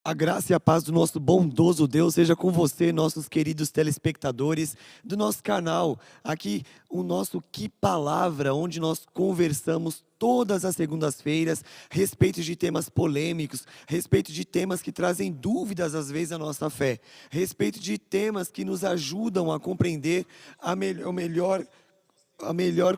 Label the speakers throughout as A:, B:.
A: A graça e a paz do nosso bondoso Deus seja com você, nossos queridos telespectadores do nosso canal. Aqui, o nosso Que Palavra, onde nós conversamos todas as segundas-feiras a respeito de temas polêmicos, a respeito de temas que trazem dúvidas às vezes à nossa fé, a respeito de temas que nos ajudam a compreender a melhor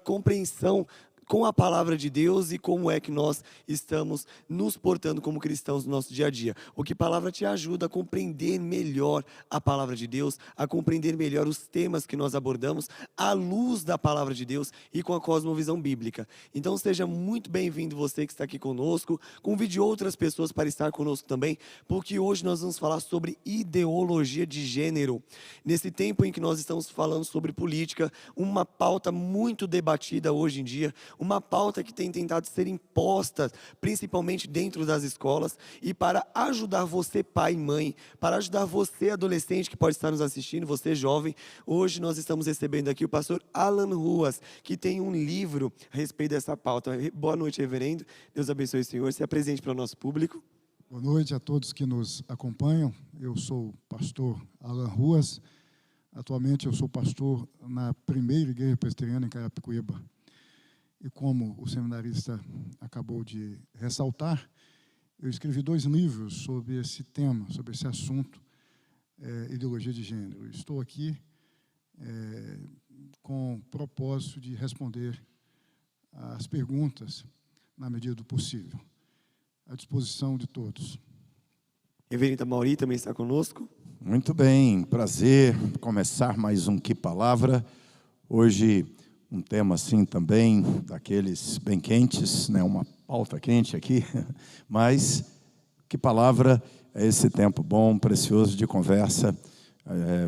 A: compreensão com a palavra de Deus e como é que nós estamos nos portando como cristãos no nosso dia a dia. O Que Palavra te ajuda a compreender melhor a palavra de Deus, a compreender melhor os temas que nós abordamos à luz da palavra de Deus e com a cosmovisão bíblica. Então seja muito bem-vindo você que está aqui conosco, convide outras pessoas para estar conosco também, porque hoje nós vamos falar sobre ideologia de gênero. Nesse tempo em que nós estamos falando sobre política, uma pauta muito debatida hoje em dia, uma pauta que tem tentado ser imposta, principalmente dentro das escolas, e para ajudar você, pai e mãe, para ajudar você, adolescente, que pode estar nos assistindo, você, jovem, hoje nós estamos recebendo aqui o pastor Alan Ruas, que tem um livro a respeito dessa pauta. Boa noite, reverendo. Deus abençoe o senhor. Se apresente para o nosso público.
B: Boa noite a todos que nos acompanham. Eu sou o pastor Alan Ruas. Atualmente eu sou pastor na primeira igreja presbiteriana em Carapicuíba. E como o seminarista acabou de ressaltar, eu escrevi 2 livros sobre esse tema, sobre esse assunto, ideologia de gênero. Estou aqui com o propósito de responder as perguntas na medida do possível, à disposição de todos.
A: Reverenda Mauri também está conosco.
C: Muito bem, prazer começar mais um Que Palavra. Hoje um tema assim também, daqueles bem quentes, né? Uma pauta quente aqui, mas Que Palavra é esse tempo bom, precioso de conversa.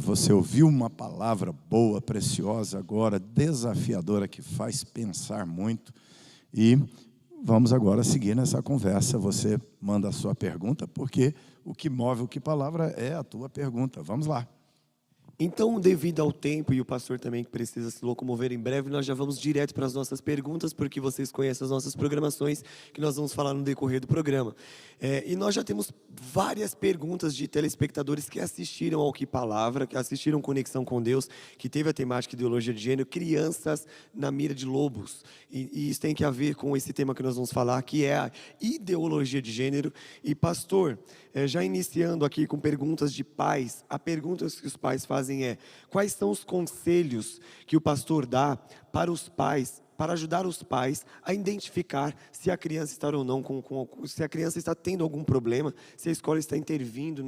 C: Você ouviu uma palavra boa, preciosa, agora desafiadora, que faz pensar muito. E vamos agora seguir nessa conversa. Você manda a sua pergunta, porque o que move o Que Palavra é a tua pergunta. Vamos lá.
A: Então, devido ao tempo e o pastor também que precisa se locomover em breve, nós já vamos direto para as nossas perguntas, porque vocês conhecem as nossas programações, que nós vamos falar no decorrer do programa. E nós já temos várias perguntas de telespectadores que assistiram ao Que Palavra, que assistiram Conexão com Deus, que teve a temática ideologia de gênero, crianças na mira de lobos. E isso tem que a ver com esse tema que nós vamos falar, que é a ideologia de gênero. E pastor, já iniciando aqui com perguntas de pais, a pergunta que os pais fazem é: quais são os conselhos que o pastor dá para os pais, para ajudar os pais a identificar se a criança está ou não se a criança está tendo algum problema, se a escola está intervindo,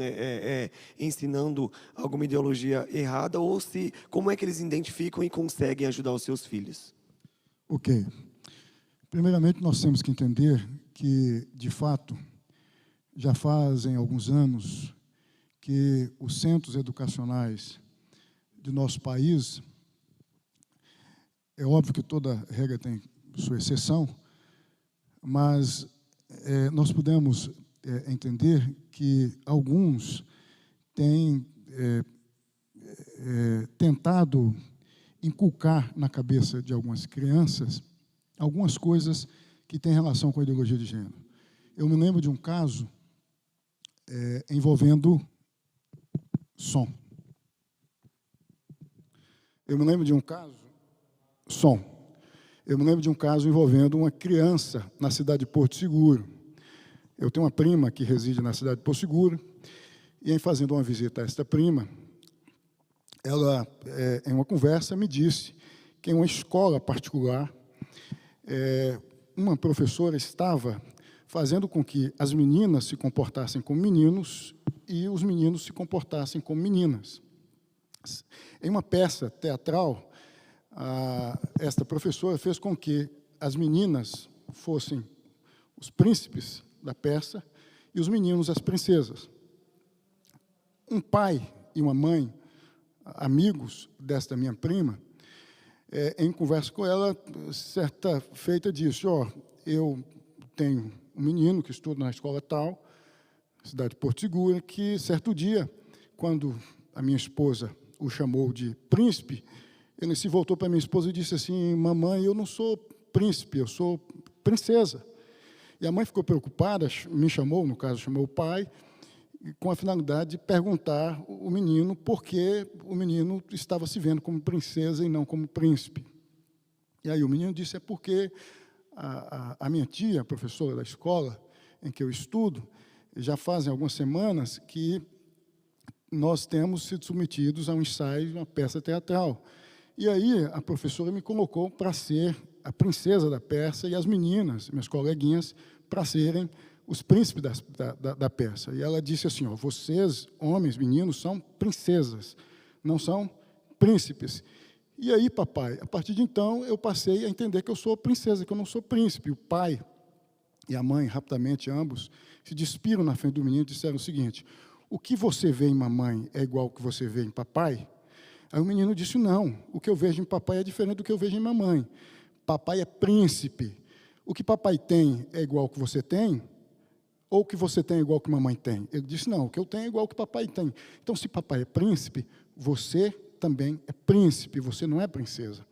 A: ensinando alguma ideologia errada, ou se como é que eles identificam e conseguem ajudar os seus filhos?
B: Ok. Primeiramente, nós temos que entender que, de fato, já fazem alguns anos que os centros educacionais de nosso país, é óbvio que toda regra tem sua exceção, mas nós podemos entender que alguns têm tentado inculcar na cabeça de algumas crianças algumas coisas que têm relação com a ideologia de gênero. Eu me lembro de um caso envolvendo som. Eu me lembro de um caso envolvendo uma criança na cidade de Porto Seguro. Eu tenho uma prima que reside na cidade de Porto Seguro, e em fazendo uma visita a esta prima, ela, em uma conversa, me disse que em uma escola particular, uma professora estava fazendo com que as meninas se comportassem como meninos e os meninos se comportassem como meninas. Em uma peça teatral, esta professora fez com que as meninas fossem os príncipes da peça e os meninos as princesas. Um pai e uma mãe, amigos desta minha prima, em conversa com ela, certa feita disse: eu tenho um menino que estuda na escola tal, cidade de Porto Seguro, que certo dia, quando a minha esposa o chamou de príncipe, ele se voltou para minha esposa e disse assim: mamãe, eu não sou príncipe, eu sou princesa. E a mãe ficou preocupada, me chamou, no caso, chamou o pai, com a finalidade de perguntar o menino por que o menino estava se vendo como princesa e não como príncipe. E aí o menino disse, é porque a minha tia, professora da escola em que eu estudo, já fazem algumas semanas que nós temos sido submetidos a um ensaio de uma peça teatral. E aí a professora me colocou para ser a princesa da peça e as meninas, minhas coleguinhas, para serem os príncipes da peça. E ela disse assim, ó, vocês, homens, meninos, são princesas, não são príncipes. E aí, papai, a partir de então, eu passei a entender que eu sou princesa, que eu não sou príncipe. O pai e a mãe, rapidamente, ambos, se despiram na frente do menino e disseram o seguinte, o que você vê em mamãe é igual ao que você vê em papai? Aí o menino disse, não, o que eu vejo em papai é diferente do que eu vejo em mamãe. Papai é príncipe. O que papai tem é igual ao que você tem? Ou o que você tem é igual ao que mamãe tem? Ele disse, não, o que eu tenho é igual ao que papai tem. Então, se papai é príncipe, você também é príncipe, você não é princesa.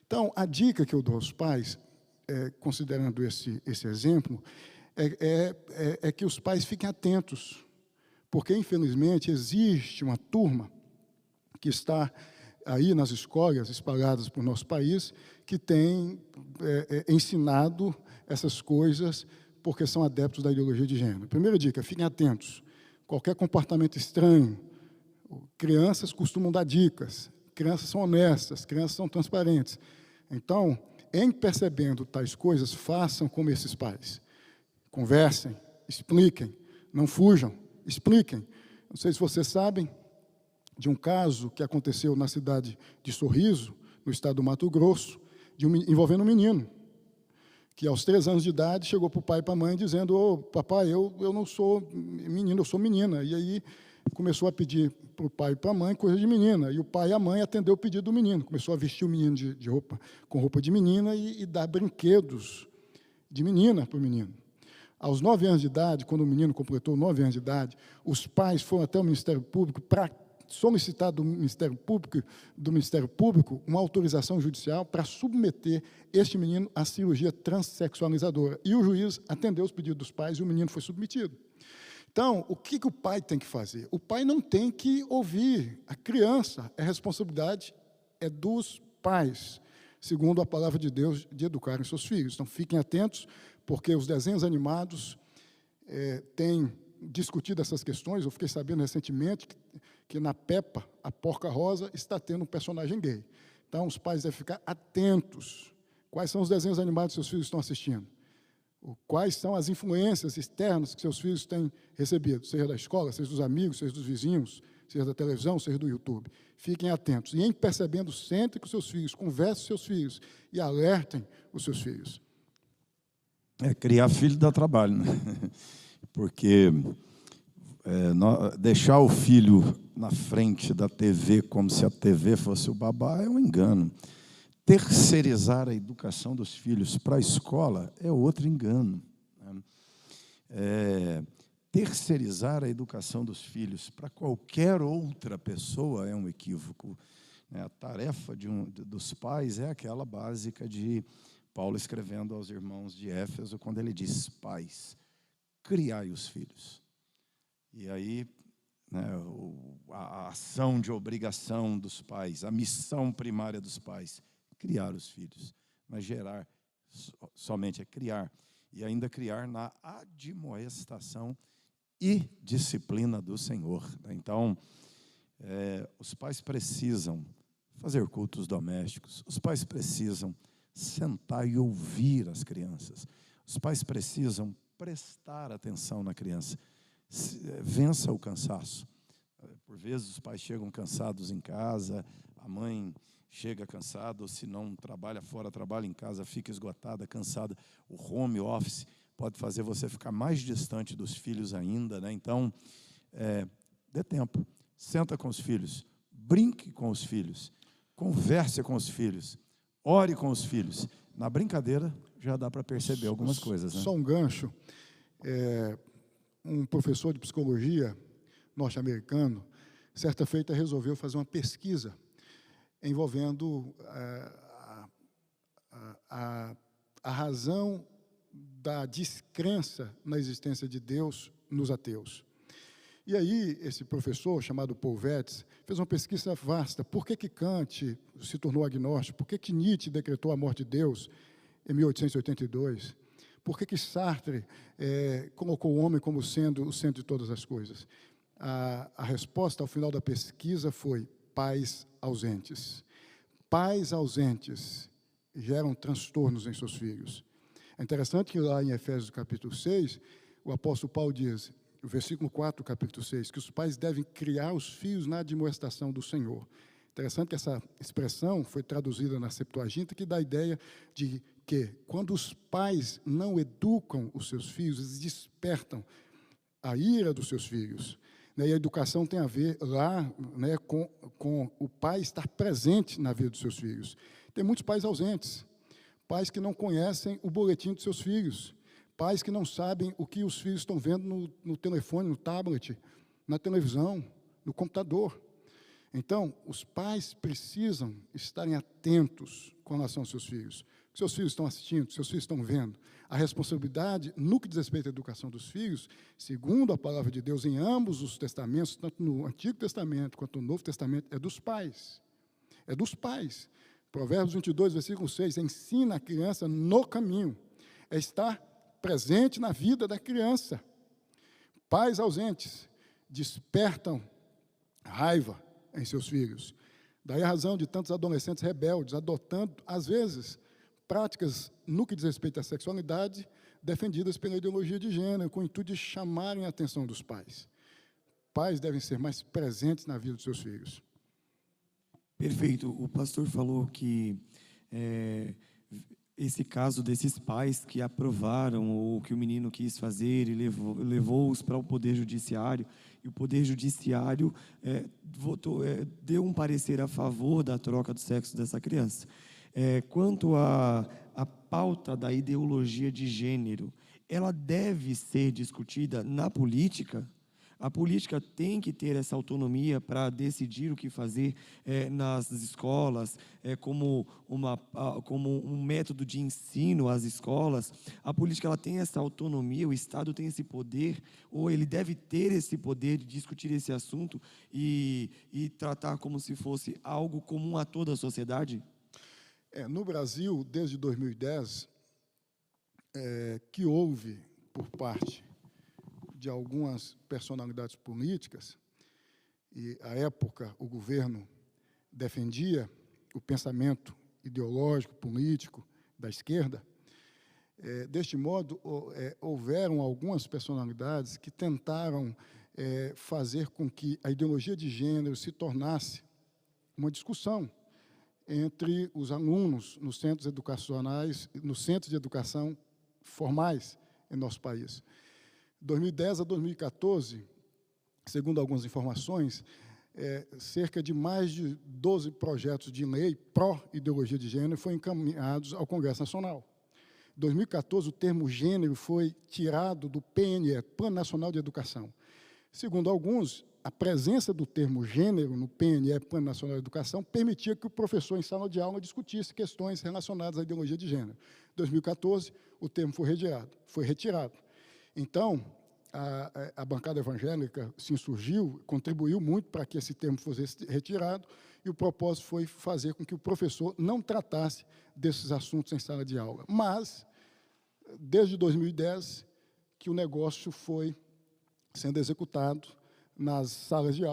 B: Então, a dica que eu dou aos pais, considerando esse exemplo, é que os pais fiquem atentos, porque, infelizmente, existe uma turma que está aí nas escolas espalhadas por nosso país, que tem ensinado essas coisas porque são adeptos da ideologia de gênero. Primeira dica, fiquem atentos. Qualquer comportamento estranho, crianças costumam dar dicas, crianças são honestas, crianças são transparentes. Então, em percebendo tais coisas, façam como esses pais. Conversem, expliquem, não fujam, expliquem. Não sei se vocês sabem de um caso que aconteceu na cidade de Sorriso, no estado do Mato Grosso, envolvendo um menino, que aos 3 anos de idade chegou para o pai e para a mãe dizendo, ô, papai, eu não sou menino, eu sou menina. E aí começou a pedir para o pai e para a mãe coisa de menina. E o pai e a mãe atendeu o pedido do menino. Começou a vestir o menino com roupa de menina e dar brinquedos de menina para o menino. Aos 9 anos de idade, quando o menino completou 9 anos de idade, os pais foram até o Ministério Público para solicitar do Ministério Público uma autorização judicial para submeter este menino à cirurgia transexualizadora. E o juiz atendeu os pedidos dos pais e o menino foi submetido. Então, o que o pai tem que fazer? O pai não tem que ouvir a criança, a responsabilidade é dos pais, segundo a palavra de Deus, de educarem seus filhos. Então, fiquem atentos, porque os desenhos animados têm discutido essas questões. Eu fiquei sabendo recentemente que na Peppa, a porca rosa, está tendo um personagem gay. Então, os pais devem ficar atentos. Quais são os desenhos animados que seus filhos estão assistindo? Quais são as influências externas que seus filhos têm recebido, seja da escola, seja dos amigos, seja dos vizinhos, seja da televisão, seja do YouTube. Fiquem atentos. E, em percebendo, sentem com seus filhos, conversem com seus filhos e alertem os seus filhos.
C: Criar filho dá trabalho, né? Porque deixar o filho na frente da TV como se a TV fosse o babá é um engano. Terceirizar a educação dos filhos para a escola é outro engano. Terceirizar a educação dos filhos para qualquer outra pessoa é um equívoco. A tarefa dos pais é aquela básica de Paulo escrevendo aos irmãos de Éfeso, quando ele diz, pais, criai os filhos. E aí, a ação de obrigação dos pais, a missão primária dos pais, criar os filhos. Mas gerar, somente é criar. E ainda criar na admoestação e disciplina do Senhor. Então, os pais precisam fazer cultos domésticos, os pais precisam sentar e ouvir as crianças, os pais precisam prestar atenção na criança. Vença o cansaço. Por vezes os pais chegam cansados em casa, a mãe chega cansada, ou se não trabalha fora, trabalha em casa, fica esgotada, cansada. O home office pode fazer você ficar mais distante dos filhos ainda, né? Então, dê tempo, senta com os filhos, brinque com os filhos, converse com os filhos, ore com os filhos. Na brincadeira já dá para perceber algumas coisas, né?
B: Só um gancho. Um professor de psicologia norte-americano, certa feita, resolveu fazer uma pesquisa envolvendo a razão da descrença na existência de Deus nos ateus. E aí, esse professor, chamado Paul Vetz, fez uma pesquisa vasta. Por que Kant se tornou agnóstico? Por que Nietzsche decretou a morte de Deus em 1882? Por que Sartre colocou o homem como sendo o centro de todas as coisas? A resposta, ao final da pesquisa, foi pais ausentes. Pais ausentes geram transtornos em seus filhos. É interessante que lá em Efésios capítulo 6, o apóstolo Paulo diz, o versículo 4 do capítulo 6, que os pais devem criar os filhos na admoestação do Senhor. Interessante que essa expressão foi traduzida na Septuaginta, que dá a ideia de que, quando os pais não educam os seus filhos, eles despertam a ira dos seus filhos. E a educação tem a ver lá, né, com o pai estar presente na vida dos seus filhos. Tem muitos pais ausentes, pais que não conhecem o boletim dos seus filhos, pais que não sabem o que os filhos estão vendo no telefone, no tablet, na televisão, no computador. Então, os pais precisam estarem atentos com relação aos seus filhos. O que seus filhos estão assistindo, o que seus filhos estão vendo. A responsabilidade, no que diz respeito à educação dos filhos, segundo a palavra de Deus, em ambos os testamentos, tanto no Antigo Testamento quanto no Novo Testamento, é dos pais. É dos pais. Provérbios 22, versículo 6, ensina a criança no caminho. É estar presente na vida da criança. Pais ausentes despertam raiva em seus filhos. Daí a razão de tantos adolescentes rebeldes, adotando, às vezes, práticas no que diz respeito à sexualidade, defendidas pela ideologia de gênero, com o intuito de chamarem a atenção dos pais. Pais devem ser mais presentes na vida dos seus filhos.
A: Perfeito. O pastor falou que esse caso desses pais que aprovaram o que o menino quis fazer e levou-os para o Poder Judiciário, e o Poder Judiciário deu um parecer a favor da troca do sexo dessa criança. Quanto à pauta da ideologia de gênero, ela deve ser discutida na política? A política tem que ter essa autonomia para decidir o que fazer nas escolas, como um método de ensino às escolas. A política ela tem essa autonomia, o Estado tem esse poder, ou ele deve ter esse poder de discutir esse assunto e tratar como se fosse algo comum a toda a sociedade?
B: No Brasil, desde 2010, que houve, por parte de algumas personalidades políticas, e, à época, o governo defendia o pensamento ideológico, político da esquerda, deste modo, houveram algumas personalidades que tentaram fazer com que a ideologia de gênero se tornasse uma discussão entre os alunos nos centros educacionais, nos centros de educação formais em nosso país. 2010 a 2014, segundo algumas informações, cerca de mais de 12 projetos de lei pró-ideologia de gênero foram encaminhados ao Congresso Nacional. Em 2014, o termo gênero foi tirado do PNE, Plano Nacional de Educação. Segundo alguns, a presença do termo gênero no PNE, Plano Nacional de Educação, permitia que o professor em sala de aula discutisse questões relacionadas à ideologia de gênero. Em 2014, o termo foi retirado. Então, a bancada evangélica se insurgiu, contribuiu muito para que esse termo fosse retirado, e o propósito foi fazer com que o professor não tratasse desses assuntos em sala de aula. Mas, desde 2010, que o negócio foi sendo executado nas salas de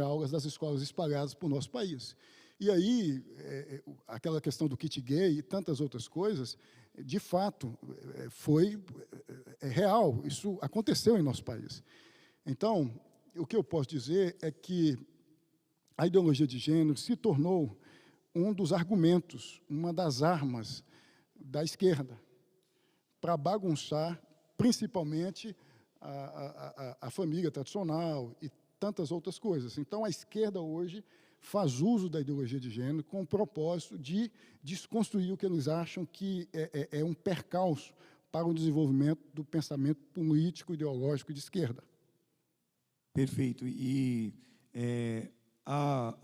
B: aulas das escolas espalhadas por nosso país. E aí, aquela questão do kit gay e tantas outras coisas, de fato, foi real, isso aconteceu em nosso país. Então, o que eu posso dizer é que a ideologia de gênero se tornou um dos argumentos, uma das armas da esquerda, para bagunçar, principalmente, a família tradicional e tantas outras coisas. Então, a esquerda hoje faz uso da ideologia de gênero com o propósito de desconstruir o que eles acham que é um percalço para o desenvolvimento do pensamento político ideológico de esquerda.
A: Perfeito. E há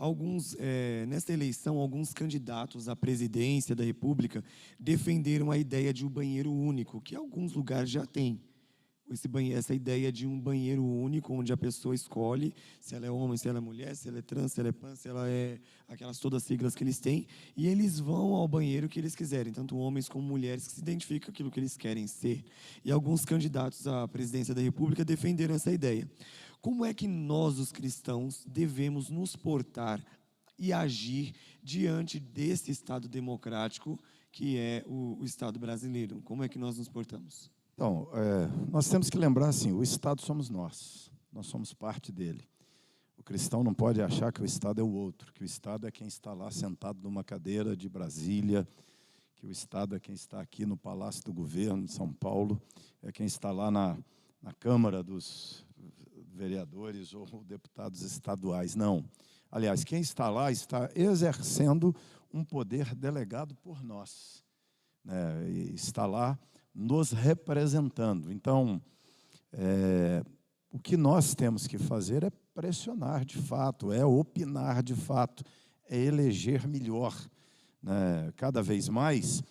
A: nesta eleição, alguns candidatos à presidência da República defenderam a ideia de um banheiro único, que alguns lugares já tem. essa ideia de um banheiro único, onde a pessoa escolhe se ela é homem, se ela é mulher, se ela é trans, se ela é pan, se ela é aquelas todas as siglas que eles têm, e eles vão ao banheiro que eles quiserem, tanto homens como mulheres, que se identificam com aquilo que eles querem ser. E alguns candidatos à presidência da República defenderam essa ideia. Como é que nós, os cristãos, devemos nos portar e agir diante desse Estado democrático que é o Estado brasileiro? Como é que nós nos portamos?
C: Então, nós temos que lembrar assim, o Estado somos nós somos parte dele. O cristão não pode achar que o Estado é o outro, que o Estado é quem está lá sentado numa cadeira de Brasília, que o Estado é quem está aqui no Palácio do Governo de São Paulo, é quem está lá na Câmara dos Vereadores ou deputados estaduais. Não. Aliás, quem está lá está exercendo um poder delegado por nós, né? E está lá nos representando. Então, o que nós temos que fazer é pressionar de fato, é opinar de fato, é eleger melhor, né? Cada vez mais,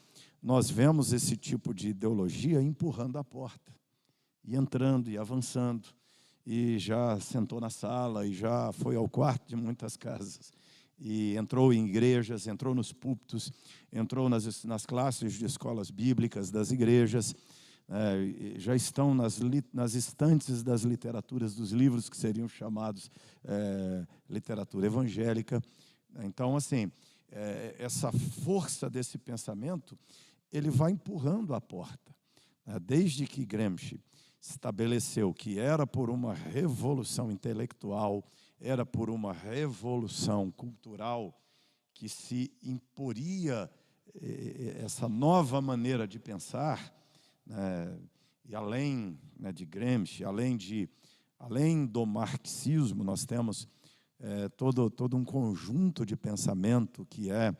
C: nós vemos esse tipo de ideologia empurrando a porta, e entrando e avançando, e já sentou na sala, e já foi ao quarto de muitas casas, e entrou em igrejas, entrou nos púlpitos, entrou nas classes de escolas bíblicas das igrejas, já estão nas estantes das literaturas, dos livros que seriam chamados literatura evangélica. Então, assim, essa força desse pensamento, ele vai empurrando a porta. Desde que Gramsci estabeleceu que era por uma revolução intelectual, era por uma revolução cultural que se imporia essa nova maneira de pensar, né? E além, né, de Gramsci, além do marxismo, nós temos todo um conjunto de pensamento que é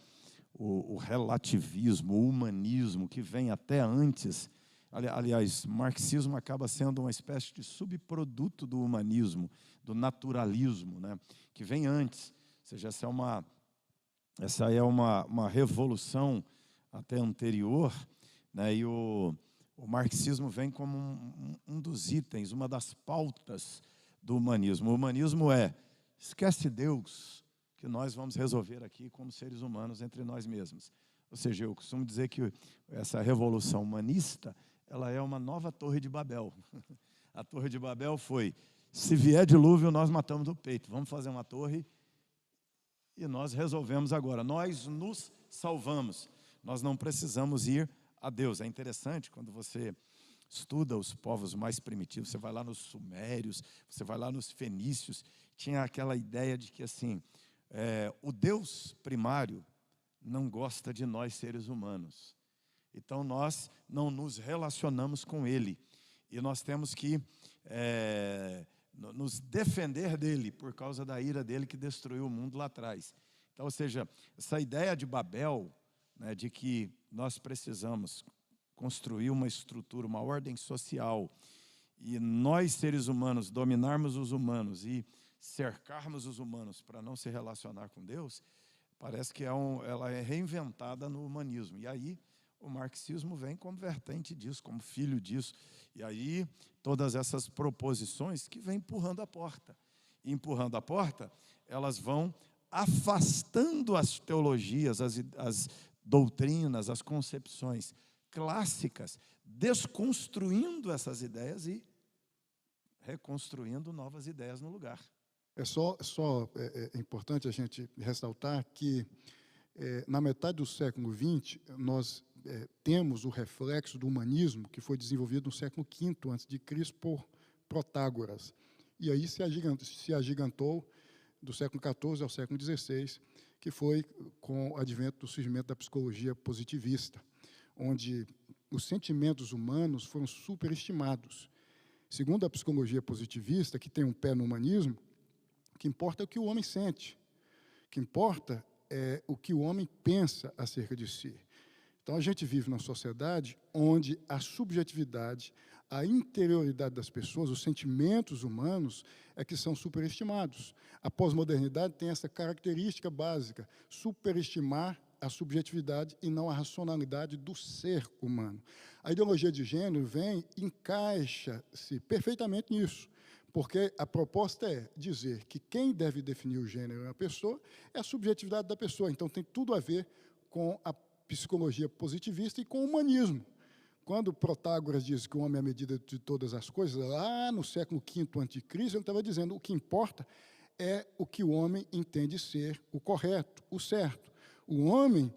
C: o relativismo, o humanismo, que vem até antes. Aliás, o marxismo acaba sendo uma espécie de subproduto do humanismo, do naturalismo, né, que vem antes. Ou seja, essa é uma revolução até anterior, né, e o marxismo vem como um dos itens, uma das pautas do humanismo. O humanismo esquece Deus, que nós vamos resolver aqui como seres humanos entre nós mesmos. Ou seja, eu costumo dizer que essa revolução humanista, ela é uma nova Torre de Babel. A Torre de Babel foi, se vier dilúvio, nós matamos do peito. Vamos fazer uma torre e nós resolvemos agora. Nós nos salvamos. Nós não precisamos ir a Deus. É interessante quando você estuda os povos mais primitivos, você vai lá nos sumérios, você vai lá nos fenícios, tinha aquela ideia de que assim, o Deus primário não gosta de nós seres humanos. Então nós não nos relacionamos com Ele. E nós temos que nos defender dele por causa da ira dele que destruiu o mundo lá atrás. Então, ou seja, essa ideia de Babel, né, de que nós precisamos construir uma estrutura, uma ordem social, e nós, seres humanos, dominarmos os humanos e cercarmos os humanos para não se relacionar com Deus, parece que ela é reinventada no humanismo. E aí o marxismo vem como vertente disso, como filho disso. E aí todas essas proposições que vêm empurrando a porta. E empurrando a porta, elas vão afastando as teologias, as doutrinas, as concepções clássicas, desconstruindo essas ideias e reconstruindo novas ideias no lugar.
B: É importante a gente ressaltar que na metade do século XX nós temos o reflexo do humanismo que foi desenvolvido no século V a.C. por Protágoras. E aí se agigantou do século XIV ao século XVI, que foi com o advento do surgimento da psicologia positivista, onde os sentimentos humanos foram superestimados. Segundo a psicologia positivista, que tem um pé no humanismo, o que importa é o que o homem sente, o que importa é o que o homem pensa acerca de si. Então, a gente vive numa sociedade onde a subjetividade, a interioridade das pessoas, os sentimentos humanos é que são superestimados. A pós-modernidade tem essa característica básica, superestimar a subjetividade e não a racionalidade do ser humano. A ideologia de gênero encaixa-se perfeitamente nisso, porque a proposta é dizer que quem deve definir o gênero na pessoa é a subjetividade da pessoa. Então, tem tudo a ver com a psicologia positivista e com o humanismo. Quando Protágoras diz que o homem é a medida de todas as coisas, lá no século V a.C., ele estava dizendo o que importa é o que o homem entende ser o correto, o certo. O homem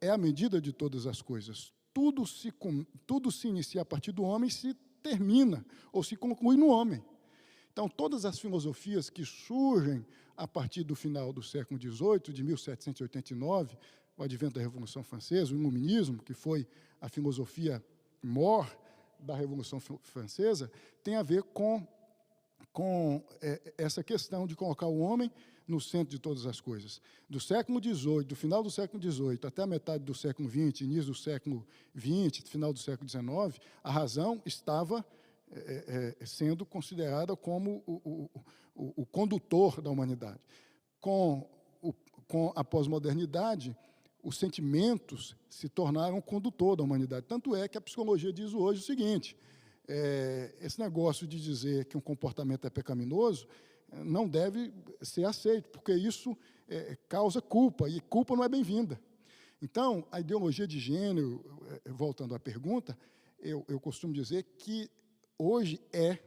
B: é a medida de todas as coisas. Tudo se inicia a partir do homem e se termina ou se conclui no homem. Então, todas as filosofias que surgem a partir do final do século XVIII, de 1789, o advento da Revolução Francesa, o Iluminismo, que foi a filosofia mor da Revolução Francesa, tem a ver com essa questão de colocar o homem no centro de todas as coisas. Do século XVIII, do final do século XVIII até a metade do século XX, início do século XX, final do século XIX, a razão estava sendo considerada como o condutor da humanidade. Com a pós-modernidade, os sentimentos se tornaram o condutor da humanidade. Tanto é que a psicologia diz hoje o seguinte: esse negócio de dizer que um comportamento é pecaminoso não deve ser aceito, porque isso causa culpa, e culpa não é bem-vinda. Então, a ideologia de gênero, voltando à pergunta, eu costumo dizer que hoje é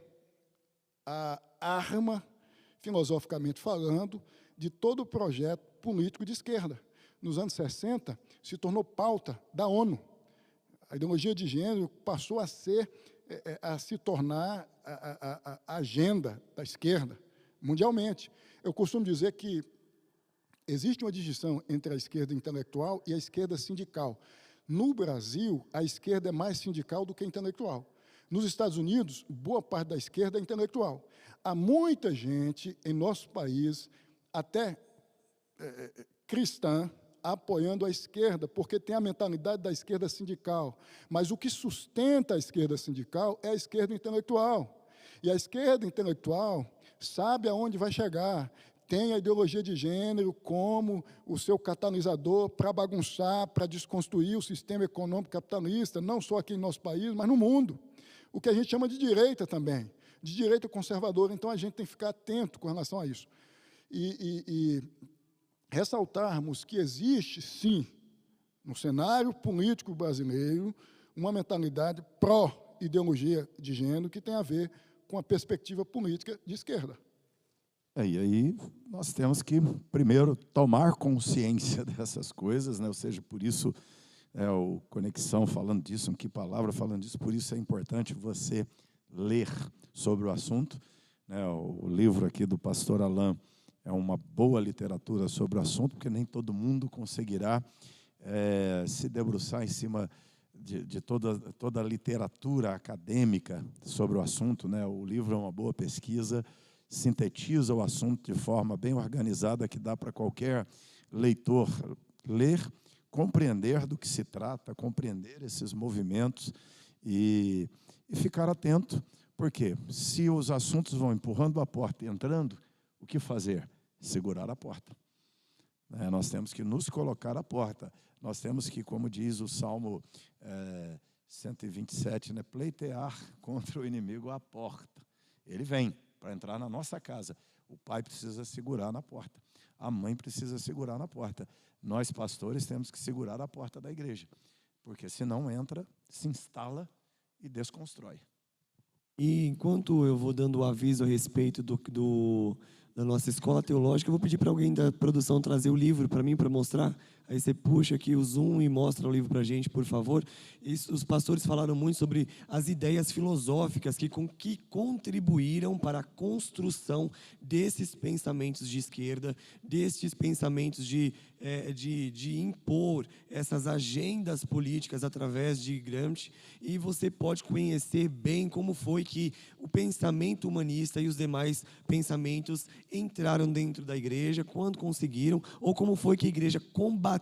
B: a arma, filosoficamente falando, de todo o projeto político de esquerda. Nos anos 60, se tornou pauta da ONU. A ideologia de gênero passou a se tornar a agenda da esquerda, mundialmente. Eu costumo dizer que existe uma distinção entre a esquerda intelectual e a esquerda sindical. No Brasil, a esquerda é mais sindical do que intelectual. Nos Estados Unidos, boa parte da esquerda é intelectual. Há muita gente em nosso país, até cristã, apoiando a esquerda, porque tem a mentalidade da esquerda sindical. Mas o que sustenta a esquerda sindical é a esquerda intelectual. E a esquerda intelectual sabe aonde vai chegar, tem a ideologia de gênero como o seu catalisador para bagunçar, para desconstruir o sistema econômico capitalista, não só aqui em nosso país, mas no mundo. O que a gente chama de direita também, de direita conservadora. Então, a gente tem que ficar atento com relação a isso. E ressaltarmos que existe, sim, no cenário político brasileiro, uma mentalidade pró-ideologia de gênero que tem a ver com a perspectiva política de esquerda.
C: E aí nós temos que, primeiro, tomar consciência dessas coisas, né? Ou seja, por isso, o Conexão falando disso, um Que Palavra falando disso, por isso é importante você ler sobre o assunto, né? O livro aqui do pastor Alain é uma boa literatura sobre o assunto, porque nem todo mundo conseguirá se debruçar em cima de toda a literatura acadêmica sobre o assunto, né? O livro é uma boa pesquisa, sintetiza o assunto de forma bem organizada, que dá para qualquer leitor ler, compreender do que se trata, compreender esses movimentos e ficar atento, porque se os assuntos vão empurrando a porta e entrando, o que fazer? Segurar a porta. Nós temos que nos colocar à porta. Nós temos que, como diz o Salmo 127, né, pleitear contra o inimigo à porta. Ele vem para entrar na nossa casa. O pai precisa segurar na porta. A mãe precisa segurar na porta. Nós, pastores, temos que segurar a porta da igreja, porque senão entra, se instala e desconstrói.
A: E enquanto eu vou dando o aviso a respeito da nossa escola teológica, eu vou pedir para alguém da produção trazer o livro para mim, para mostrar. Aí você puxa aqui o zoom e mostra o livro para a gente, por favor. Os pastores falaram muito sobre as ideias filosóficas que contribuíram para a construção desses pensamentos de esquerda, desses pensamentos de impor essas agendas políticas através de Gramsci. E você pode conhecer bem como foi que o pensamento humanista e os demais pensamentos entraram dentro da igreja, quando conseguiram, ou como foi que a igreja combateu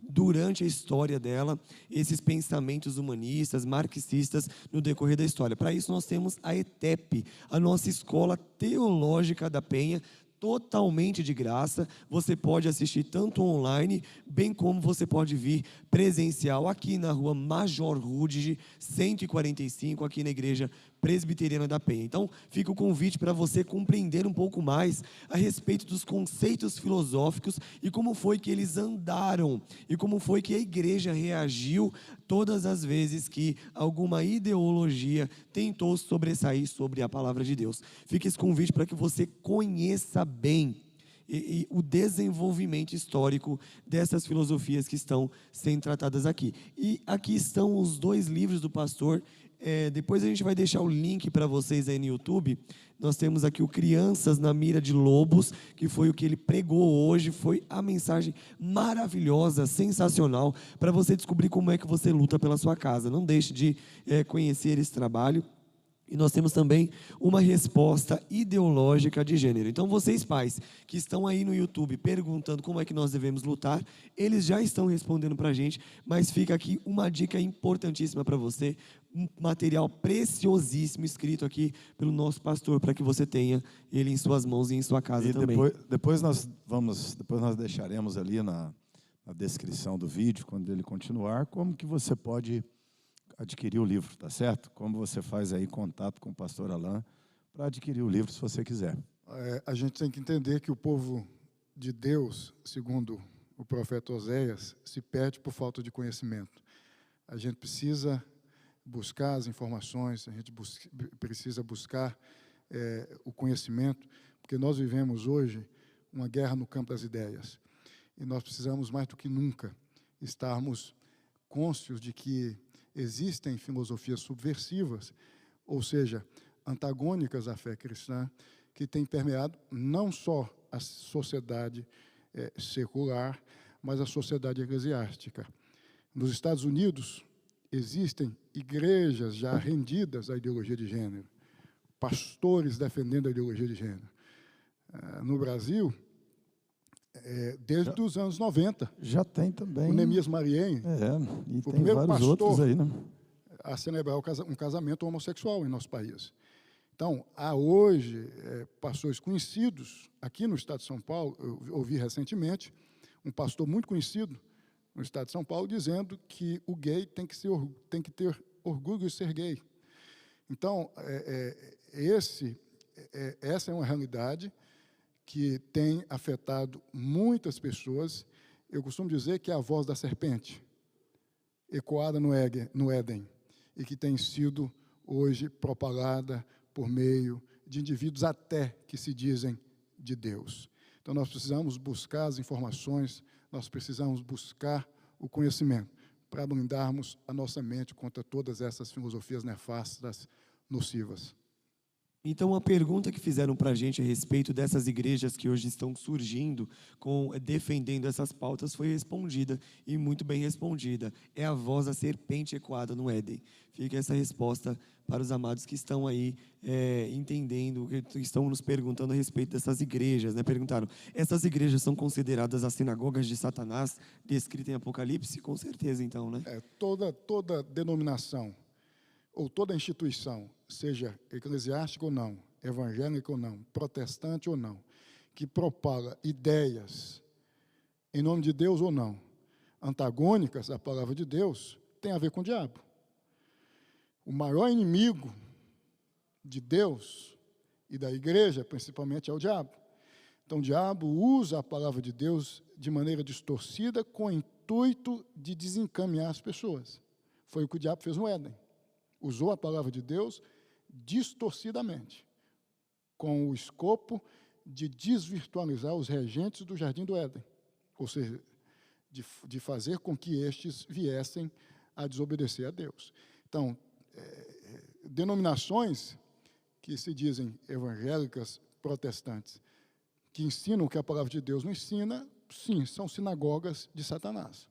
A: durante a história dela esses pensamentos humanistas, marxistas no decorrer da história. Para isso nós temos a ETEP, a nossa Escola Teológica da Penha. totalmente de graça. Você pode assistir tanto online, bem como você pode vir presencial aqui na rua Major Rudig, 145, aqui na Igreja Presbiteriana da Penha. Então, fica o convite para você compreender um pouco mais a respeito dos conceitos filosóficos e como foi que eles andaram e como foi que a igreja reagiu todas as vezes que alguma ideologia tentou sobressair sobre a palavra de Deus. Fica esse convite para que você conheça bem e o desenvolvimento histórico dessas filosofias que estão sendo tratadas aqui. E aqui estão os 2 livros do pastor. Depois a gente vai deixar o link para vocês aí no YouTube. Nós temos aqui o Crianças na Mira de Lobos, que foi o que ele pregou hoje. Foi a mensagem maravilhosa, sensacional, para você descobrir como é que você luta pela sua casa. Não deixe de conhecer esse trabalho. E nós temos também uma resposta ideológica de gênero. Então, vocês pais que estão aí no YouTube perguntando como é que nós devemos lutar, eles já estão respondendo para a gente, mas fica aqui uma dica importantíssima para você, um material preciosíssimo escrito aqui pelo nosso pastor, para que você tenha ele em suas mãos e em sua casa
C: e
A: também.
C: Depois nós deixaremos ali na descrição do vídeo, quando ele continuar, como que você pode adquirir o livro, tá certo? Como você faz aí contato com o pastor Alain para adquirir o livro, se você quiser.
B: A gente tem que entender que o povo de Deus, segundo o profeta Oséias, se perde por falta de conhecimento. A gente precisa buscar as informações, a gente precisa buscar o conhecimento, porque nós vivemos hoje uma guerra no campo das ideias. E nós precisamos, mais do que nunca, estarmos cônscios de que existem filosofias subversivas, ou seja, antagônicas à fé cristã, que têm permeado não só a sociedade secular, mas a sociedade eclesiástica. Nos Estados Unidos, existem igrejas já rendidas à ideologia de gênero, pastores defendendo a ideologia de gênero. No Brasil, desde os anos 90.
C: Já tem também.
B: O Neemias Marien,
C: e
B: o
C: tem
B: primeiro
C: vários
B: pastor
C: outros aí, né?
B: a celebrar um casamento homossexual em nosso país. Então, há hoje pastores conhecidos, aqui no estado de São Paulo, eu ouvi recentemente, um pastor muito conhecido no estado de São Paulo, dizendo que o gay tem que ter orgulho de ser gay. Então, essa é uma realidade que tem afetado muitas pessoas. Eu costumo dizer que é a voz da serpente, ecoada no Éden, e que tem sido hoje propagada por meio de indivíduos até que se dizem de Deus. Então, nós precisamos buscar as informações, nós precisamos buscar o conhecimento para blindarmos a nossa mente contra todas essas filosofias nefastas, nocivas.
A: Então, a pergunta que fizeram para a gente a respeito dessas igrejas que hoje estão surgindo, defendendo essas pautas, foi respondida, e muito bem respondida. É a voz da serpente ecoada no Éden. Fica essa resposta para os amados que estão aí entendendo, que estão nos perguntando a respeito dessas igrejas. Perguntaram, essas igrejas são consideradas as sinagogas de Satanás, descritas em Apocalipse? Com certeza, então, né?
B: Toda denominação, ou toda instituição, seja eclesiástica ou não, evangélica ou não, protestante ou não, que propaga ideias em nome de Deus ou não, antagônicas à palavra de Deus, tem a ver com o diabo. O maior inimigo de Deus e da igreja, principalmente, é o diabo. Então, o diabo usa a palavra de Deus de maneira distorcida com o intuito de desencaminhar as pessoas. Foi o que o diabo fez no Éden. Usou a palavra de Deus distorcidamente, com o escopo de desvirtualizar os regentes do Jardim do Éden, ou seja, de fazer com que estes viessem a desobedecer a Deus. Então, denominações que se dizem evangélicas, protestantes, que ensinam o que a palavra de Deus não ensina, sim, são sinagogas de Satanás.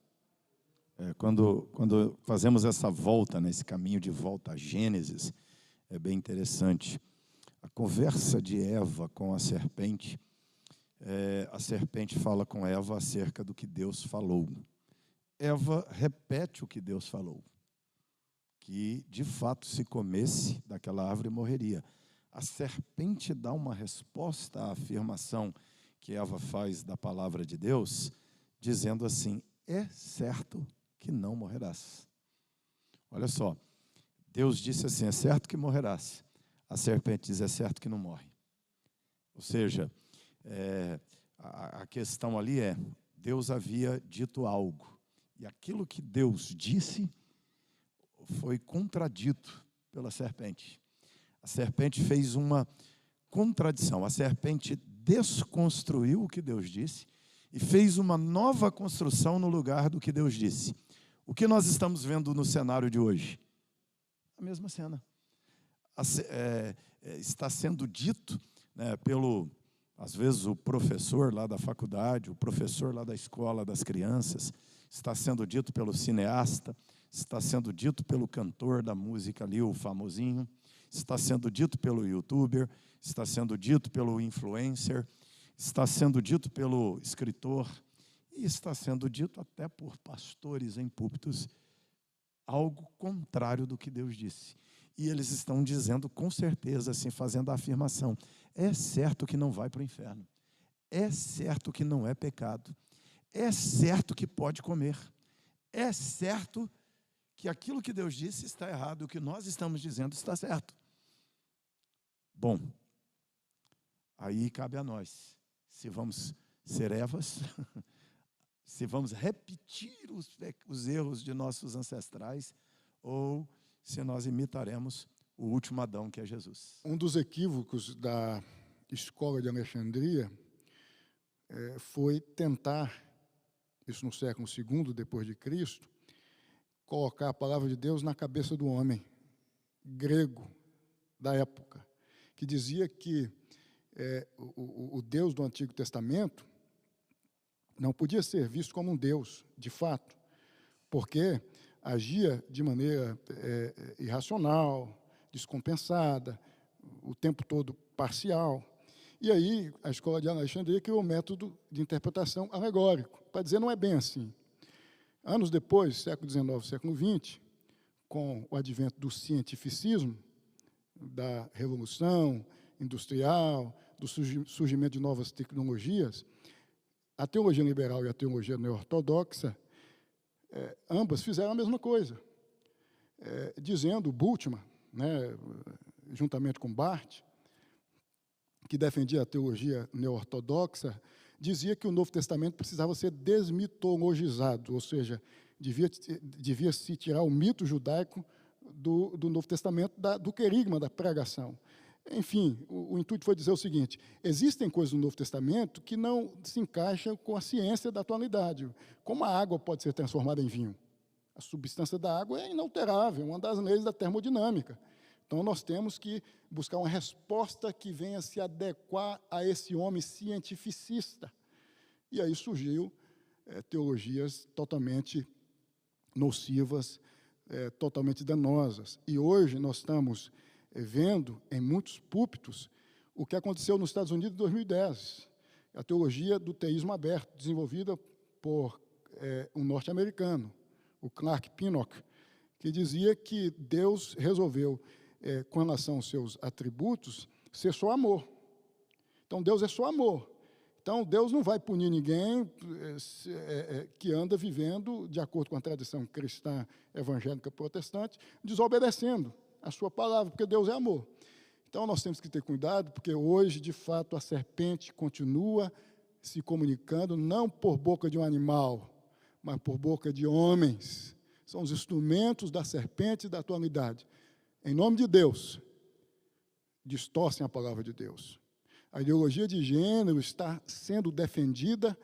C: Quando fazemos essa volta, nesse caminho de volta a Gênesis, é bem interessante. A conversa de Eva com a serpente fala com Eva acerca do que Deus falou. Eva repete o que Deus falou, que de fato se comesse daquela árvore morreria. A serpente dá uma resposta à afirmação que Eva faz da palavra de Deus, dizendo assim: é certo que não morrerás. Olha só, Deus disse assim: é certo que morrerás. A serpente diz: é certo que não morre. Ou seja, a questão ali é, Deus havia dito algo, e aquilo que Deus disse foi contradito pela serpente. A serpente fez uma contradição, a serpente desconstruiu o que Deus disse e fez uma nova construção no lugar do que Deus disse. O que nós estamos vendo no cenário de hoje? A mesma cena. Está sendo dito, né, às vezes o professor lá da faculdade, o professor lá da escola das crianças, está sendo dito pelo cineasta, está sendo dito pelo cantor da música ali, o famosinho, está sendo dito pelo youtuber, está sendo dito pelo influencer, está sendo dito pelo escritor e está sendo dito até por pastores em púlpitos, algo contrário do que Deus disse. E eles estão dizendo com certeza, assim, fazendo a afirmação: é certo que não vai para o inferno, é certo que não é pecado, é certo que pode comer, é certo que aquilo que Deus disse está errado, o que nós estamos dizendo está certo. Bom, aí cabe a nós, se vamos ser Evas, se vamos repetir os erros de nossos ancestrais, ou se nós imitaremos o último Adão, que é Jesus.
B: Um dos equívocos da escola de Alexandria foi tentar, isso no século II depois de Cristo, colocar a palavra de Deus na cabeça do homem grego da época, que dizia que o Deus do Antigo Testamento não podia ser visto como um Deus, de fato, porque agia de maneira irracional, descompensada, o tempo todo parcial. E aí a escola de Alexandria criou um método de interpretação alegórico, para dizer não é bem assim. Anos depois, século XIX, século XX, com o advento do cientificismo, da revolução industrial, do surgimento de novas tecnologias, a teologia liberal e a teologia neo-ortodoxa, ambas fizeram a mesma coisa, dizendo, Bultmann, né, juntamente com Barth, que defendia a teologia neo-ortodoxa, dizia que o Novo Testamento precisava ser desmitologizado, ou seja, devia-se tirar o mito judaico do Novo Testamento, do querigma da pregação. Enfim, o intuito foi dizer o seguinte: existem coisas no Novo Testamento que não se encaixam com a ciência da atualidade. Como a água pode ser transformada em vinho? A substância da água é inalterável, uma das leis da termodinâmica. Então, nós temos que buscar uma resposta que venha se adequar a esse homem cientificista. E aí surgiu teologias totalmente nocivas, totalmente danosas. E hoje nós estamos vendo em muitos púlpitos o que aconteceu nos Estados Unidos em 2010. A teologia do teísmo aberto, desenvolvida por um norte-americano, o Clark Pinnock, que dizia que Deus resolveu, com relação aos seus atributos, ser só amor. Então, Deus é só amor. Então, Deus não vai punir ninguém que anda vivendo de acordo com a tradição cristã, evangélica, protestante, desobedecendo a sua palavra, porque Deus é amor. Então, nós temos que ter cuidado, porque hoje, de fato, a serpente continua se comunicando, não por boca de um animal, mas por boca de homens. São os instrumentos da serpente da atualidade. Em nome de Deus, distorcem a palavra de Deus. A ideologia de gênero está sendo defendida,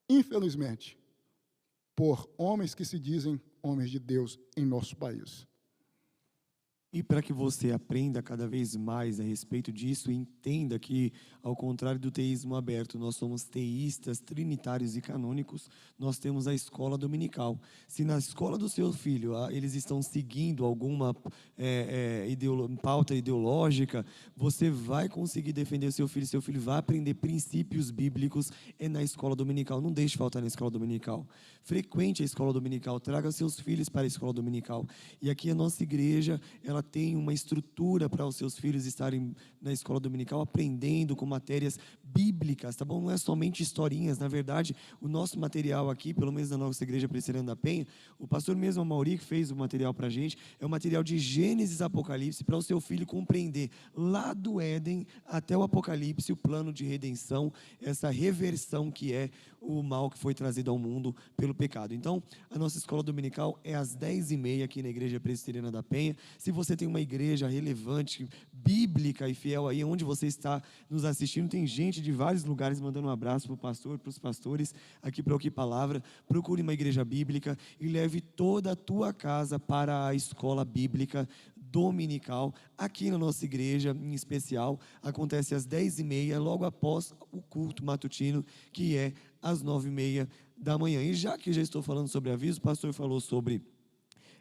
B: infelizmente, por homens que se dizem homens de Deus em nosso país.
A: E para que você aprenda cada vez mais a respeito disso, entenda que, ao contrário do teísmo aberto, nós somos teístas, trinitários e canônicos, nós temos a escola dominical. Se na escola do seu filho eles estão seguindo alguma pauta ideológica, você vai conseguir defender seu filho vai aprender princípios bíblicos na escola dominical. Não deixe faltar na escola dominical. Frequente a escola dominical, traga seus filhos para a escola dominical. E aqui a nossa igreja, ela tem uma estrutura para os seus filhos estarem na escola dominical aprendendo com matérias bíblicas bíblicas, tá bom? Não é somente historinhas. Na verdade, o nosso material aqui, pelo menos na nossa igreja Presbiteriana da Penha, o pastor mesmo, Mauri, que fez o material para a gente, é um material de Gênesis e Apocalipse para o seu filho compreender lá do Éden até o Apocalipse o plano de redenção, essa reversão que é o mal que foi trazido ao mundo pelo pecado. Então, a nossa escola dominical é às 10h30 aqui na igreja Presbiteriana da Penha. Se você tem uma igreja relevante, bíblica e fiel aí, onde você está nos assistindo, tem gente de vários lugares mandando um abraço para o pastor, para os pastores, aqui para o Que Palavra. Procure uma igreja bíblica e leve toda a tua casa para a escola bíblica dominical. Aqui na nossa igreja, em especial, acontece às 10h30, logo após o culto matutino, que é às 9h30 da manhã. E já que já estou falando sobre aviso, o pastor falou sobre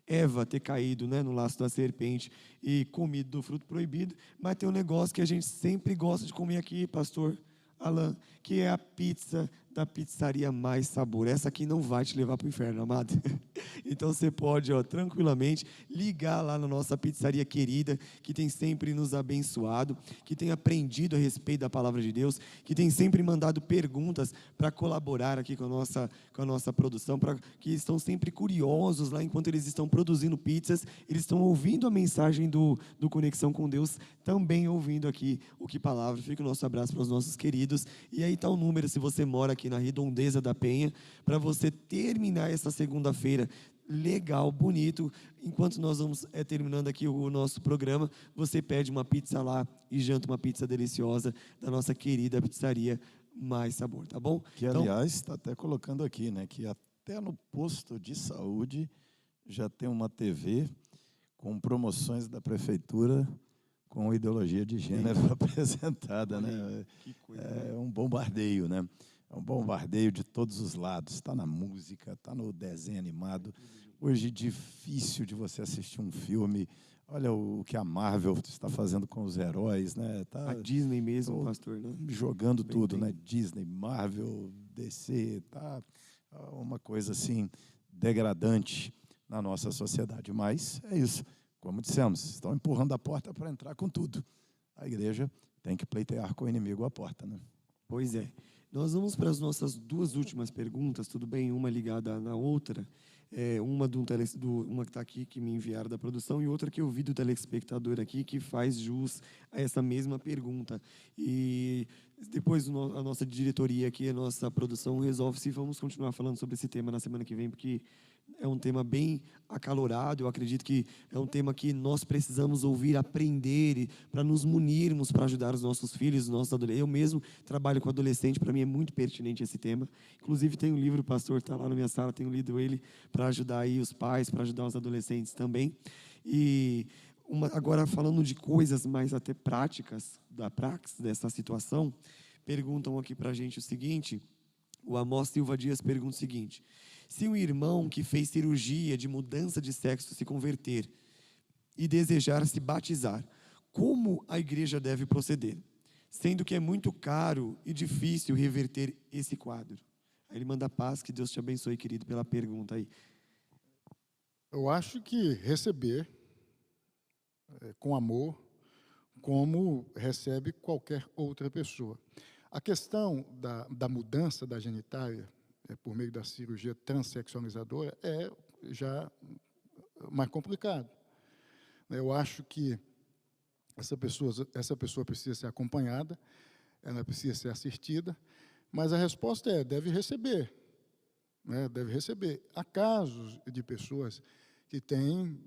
A: Eva ter caído, né, no laço da serpente e comido do fruto proibido, mas tem um negócio que a gente sempre gosta de comer aqui, pastor Alan, que é a pizza da pizzaria Mais Sabor. Essa aqui não vai te levar para o inferno, amado. Então você pode, tranquilamente ligar lá na nossa pizzaria querida, que tem sempre nos abençoado, que tem aprendido a respeito da palavra de Deus, que tem sempre mandado perguntas para colaborar aqui com a nossa produção, que estão sempre curiosos lá enquanto eles estão produzindo pizzas, eles estão ouvindo a mensagem do Conexão com Deus, também ouvindo aqui o Que Palavra. Fica o nosso abraço para os nossos queridos. E aí está o número, se você mora aqui na Redondeza da Penha, para você terminar essa segunda-feira legal, bonito. Enquanto nós vamos terminando aqui o nosso programa, você pede uma pizza lá e janta uma pizza deliciosa da nossa querida pizzaria Mais Sabor, tá bom?
C: Que, aliás, está até colocando aqui, né, que até no posto de saúde já tem uma TV com promoções da prefeitura com ideologia de gênero apresentada, né?
A: Que coisa,
C: é um bombardeio, né? É um bombardeio de todos os lados. Está na música, está no desenho animado. Hoje, difícil de você assistir um filme. Olha o que a Marvel está fazendo com os heróis, né?
A: A Disney mesmo, pastor, né?
C: Jogando tudo, né? Disney, Marvel, DC, tá uma coisa assim degradante na nossa sociedade. Mas é isso. Como dissemos, estão empurrando a porta para entrar com tudo. A igreja tem que pleitear com o inimigo à porta, né?
A: Pois é. Nós vamos para as nossas duas últimas perguntas, tudo bem? Uma ligada na outra. Uma uma que está aqui, que me enviaram da produção, e outra que eu vi do telespectador aqui, que faz jus a essa mesma pergunta. E depois a nossa diretoria aqui, a nossa produção, resolve se vamos continuar falando sobre esse tema na semana que vem, porque é um tema bem acalorado. Eu acredito que é um tema que nós precisamos ouvir, aprender, para nos munirmos, para ajudar os nossos filhos, os nossos adolescentes. Eu mesmo trabalho com adolescente, para mim é muito pertinente esse tema. Inclusive tem um livro, o pastor está lá na minha sala, tenho lido ele para ajudar aí os pais, para ajudar os adolescentes também. E agora falando de coisas mais até práticas, da praxis dessa situação, perguntam aqui para a gente o seguinte, o Amós Silva Dias pergunta o seguinte: se um irmão que fez cirurgia de mudança de sexo se converter e desejar se batizar, como a igreja deve proceder? Sendo que é muito caro e difícil reverter esse quadro. Aí ele manda paz, que Deus te abençoe, querido, pela pergunta aí.
B: Eu acho que receber com amor, como recebe qualquer outra pessoa. A questão da mudança da genitália, por meio da cirurgia transexualizadora, é já mais complicado. Eu acho que essa pessoa precisa ser acompanhada, ela precisa ser assistida, mas a resposta é: deve receber. Né? Deve receber. Há casos de pessoas que têm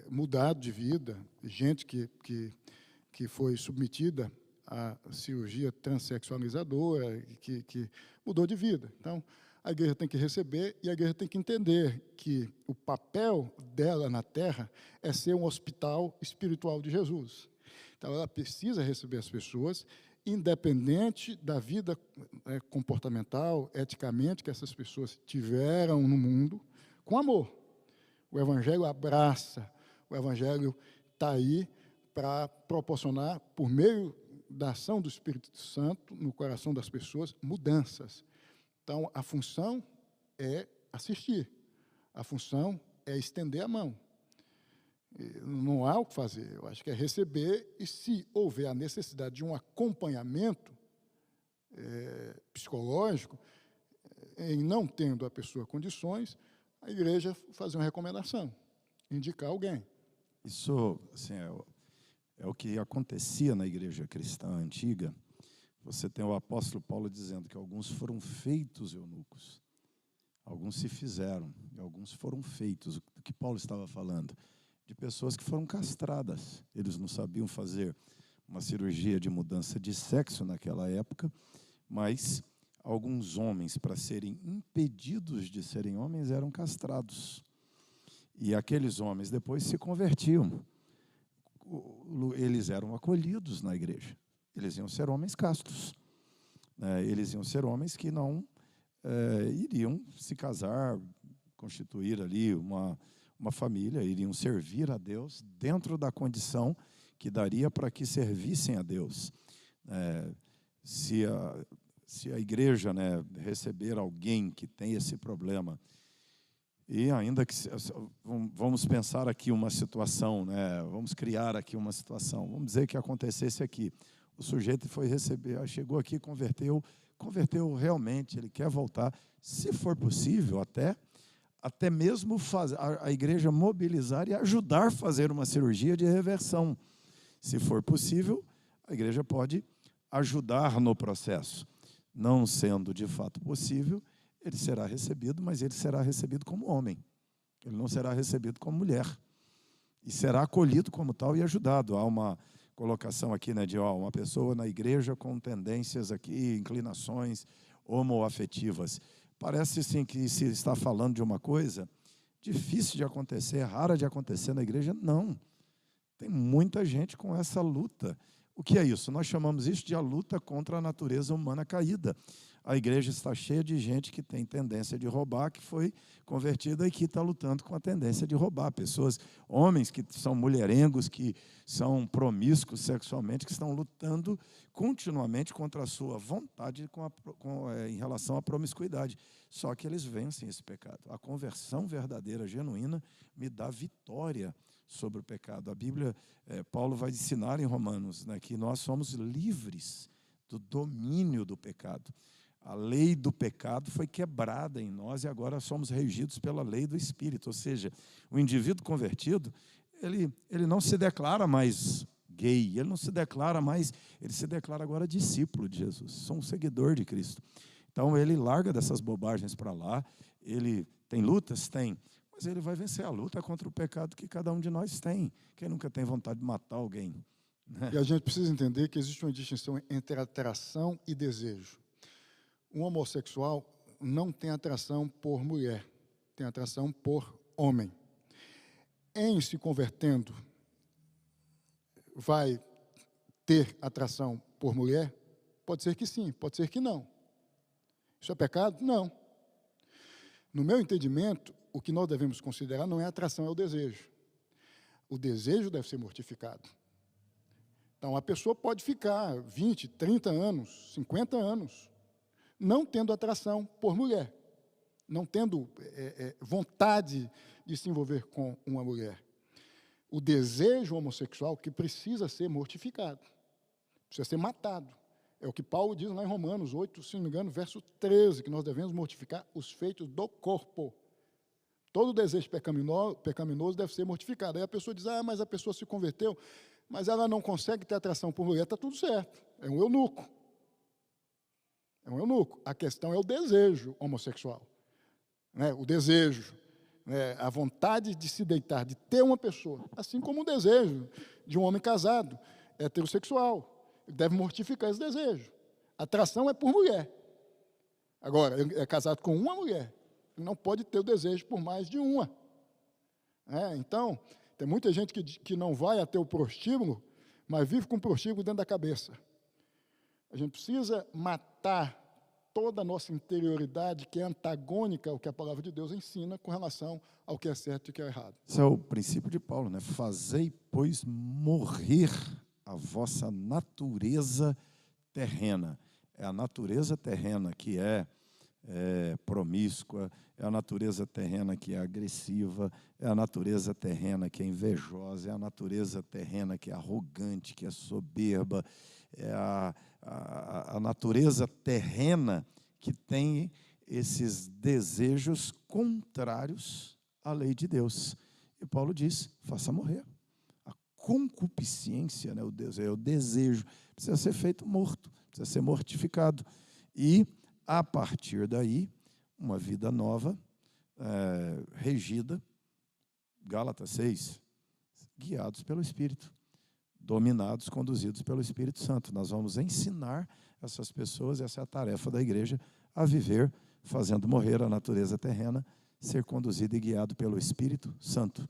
B: mudado de vida, gente que foi submetida à cirurgia transexualizadora, que mudou de vida. Então, a igreja tem que receber e a igreja tem que entender que o papel dela na terra é ser um hospital espiritual de Jesus. Então, ela precisa receber as pessoas, independente da vida comportamental, eticamente, que essas pessoas tiveram no mundo, com amor. O Evangelho abraça, o Evangelho está aí para proporcionar, por meio da ação do Espírito Santo no coração das pessoas, mudanças. Então, a função é assistir, a função é estender a mão. Não há o que fazer, eu acho que é receber, e se houver a necessidade de um acompanhamento, psicológico, em não tendo a pessoa condições, a igreja fazer uma recomendação, indicar alguém.
C: Isso assim, é o que acontecia na igreja cristã antiga. Você tem o apóstolo Paulo dizendo que alguns foram feitos eunucos, alguns se fizeram, e alguns foram feitos. O que Paulo estava falando? De pessoas que foram castradas. Eles não sabiam fazer uma cirurgia de mudança de sexo naquela época, mas alguns homens, para serem impedidos de serem homens, eram castrados. E aqueles homens depois se convertiam. Eles eram acolhidos na igreja. Eles iam ser homens castos. Eles iam ser homens que não iriam se casar, constituir ali uma família, iriam servir a Deus dentro da condição que daria para que servissem a Deus. Se a igreja, receber alguém que tem esse problema, e ainda que, vamos pensar aqui uma situação, vamos criar aqui uma situação, vamos dizer que acontecesse aqui, o sujeito foi receber, chegou aqui, converteu realmente, ele quer voltar, se for possível até mesmo a igreja mobilizar e ajudar a fazer uma cirurgia de reversão. Se for possível, a igreja pode ajudar no processo. Não sendo de fato possível, ele será recebido, mas ele será recebido como homem. Ele não será recebido como mulher. E será acolhido como tal e ajudado. Há uma colocação aqui, de uma pessoa na igreja com tendências aqui, inclinações homoafetivas. Parece sim que se está falando de uma coisa difícil de acontecer, rara de acontecer na igreja. Não. Tem muita gente com essa luta. O que é isso? Nós chamamos isso de a luta contra a natureza humana caída. A igreja está cheia de gente que tem tendência de roubar, que foi convertida e que está lutando com a tendência de roubar. Pessoas, homens que são mulherengos, que são promíscuos sexualmente, que estão lutando continuamente contra a sua vontade em relação à promiscuidade. Só que eles vencem esse pecado. A conversão verdadeira, genuína, me dá vitória sobre o pecado. A Bíblia, Paulo vai ensinar em Romanos, que nós somos livres do domínio do pecado. A lei do pecado foi quebrada em nós e agora somos regidos pela lei do Espírito. Ou seja, o indivíduo convertido, ele não se declara mais gay, ele não se declara mais, ele se declara agora discípulo de Jesus, sou um seguidor de Cristo. Então ele larga dessas bobagens para lá, ele tem lutas? Tem, mas ele vai vencer a luta contra o pecado que cada um de nós tem. Quem nunca tem vontade de matar alguém?
B: E a gente precisa entender que existe uma distinção entre atração e desejo. Um homossexual não tem atração por mulher, tem atração por homem. Em se convertendo, vai ter atração por mulher? Pode ser que sim, pode ser que não. Isso é pecado? Não. No meu entendimento, o que nós devemos considerar não é a atração, é o desejo. O desejo deve ser mortificado. Então, a pessoa pode ficar 20, 30 anos, 50 anos, não tendo atração por mulher, não tendo vontade de se envolver com uma mulher. O desejo homossexual que precisa ser mortificado, precisa ser matado. É o que Paulo diz lá em Romanos 8, se não me engano, verso 13, que nós devemos mortificar os feitos do corpo. Todo desejo pecaminoso deve ser mortificado. Aí a pessoa diz, mas a pessoa se converteu, mas ela não consegue ter atração por mulher, está tudo certo, é um eunuco. É um eunuco. A questão é o desejo homossexual. O desejo, a vontade de se deitar, de ter uma pessoa, assim como o desejo de um homem casado, heterossexual. Ele deve mortificar esse desejo. A atração é por mulher. Agora, ele é casado com uma mulher, ele não pode ter o desejo por mais de uma. Então, tem muita gente que não vai até o prostíbulo, mas vive com o prostíbulo dentro da cabeça. A gente precisa matar toda a nossa interioridade que é antagônica ao que a palavra de Deus ensina com relação ao que é certo e o que é errado.
C: Esse é o princípio de Paulo, Fazei, pois, morrer a vossa natureza terrena. É a natureza terrena que é promíscua, é a natureza terrena que é agressiva, é a natureza terrena que é invejosa, é a natureza terrena que é arrogante, que é soberba, é a a natureza terrena que tem esses desejos contrários à lei de Deus. E Paulo diz, faça morrer. A concupiscência, né, o desejo, precisa ser feito morto, precisa ser mortificado. E, a partir daí, uma vida nova, regida, Gálatas 6, guiados pelo Espírito, dominados, conduzidos pelo Espírito Santo. Nós vamos ensinar essas pessoas, essa é a tarefa da igreja, a viver fazendo morrer a natureza terrena, ser conduzido e guiado pelo Espírito Santo.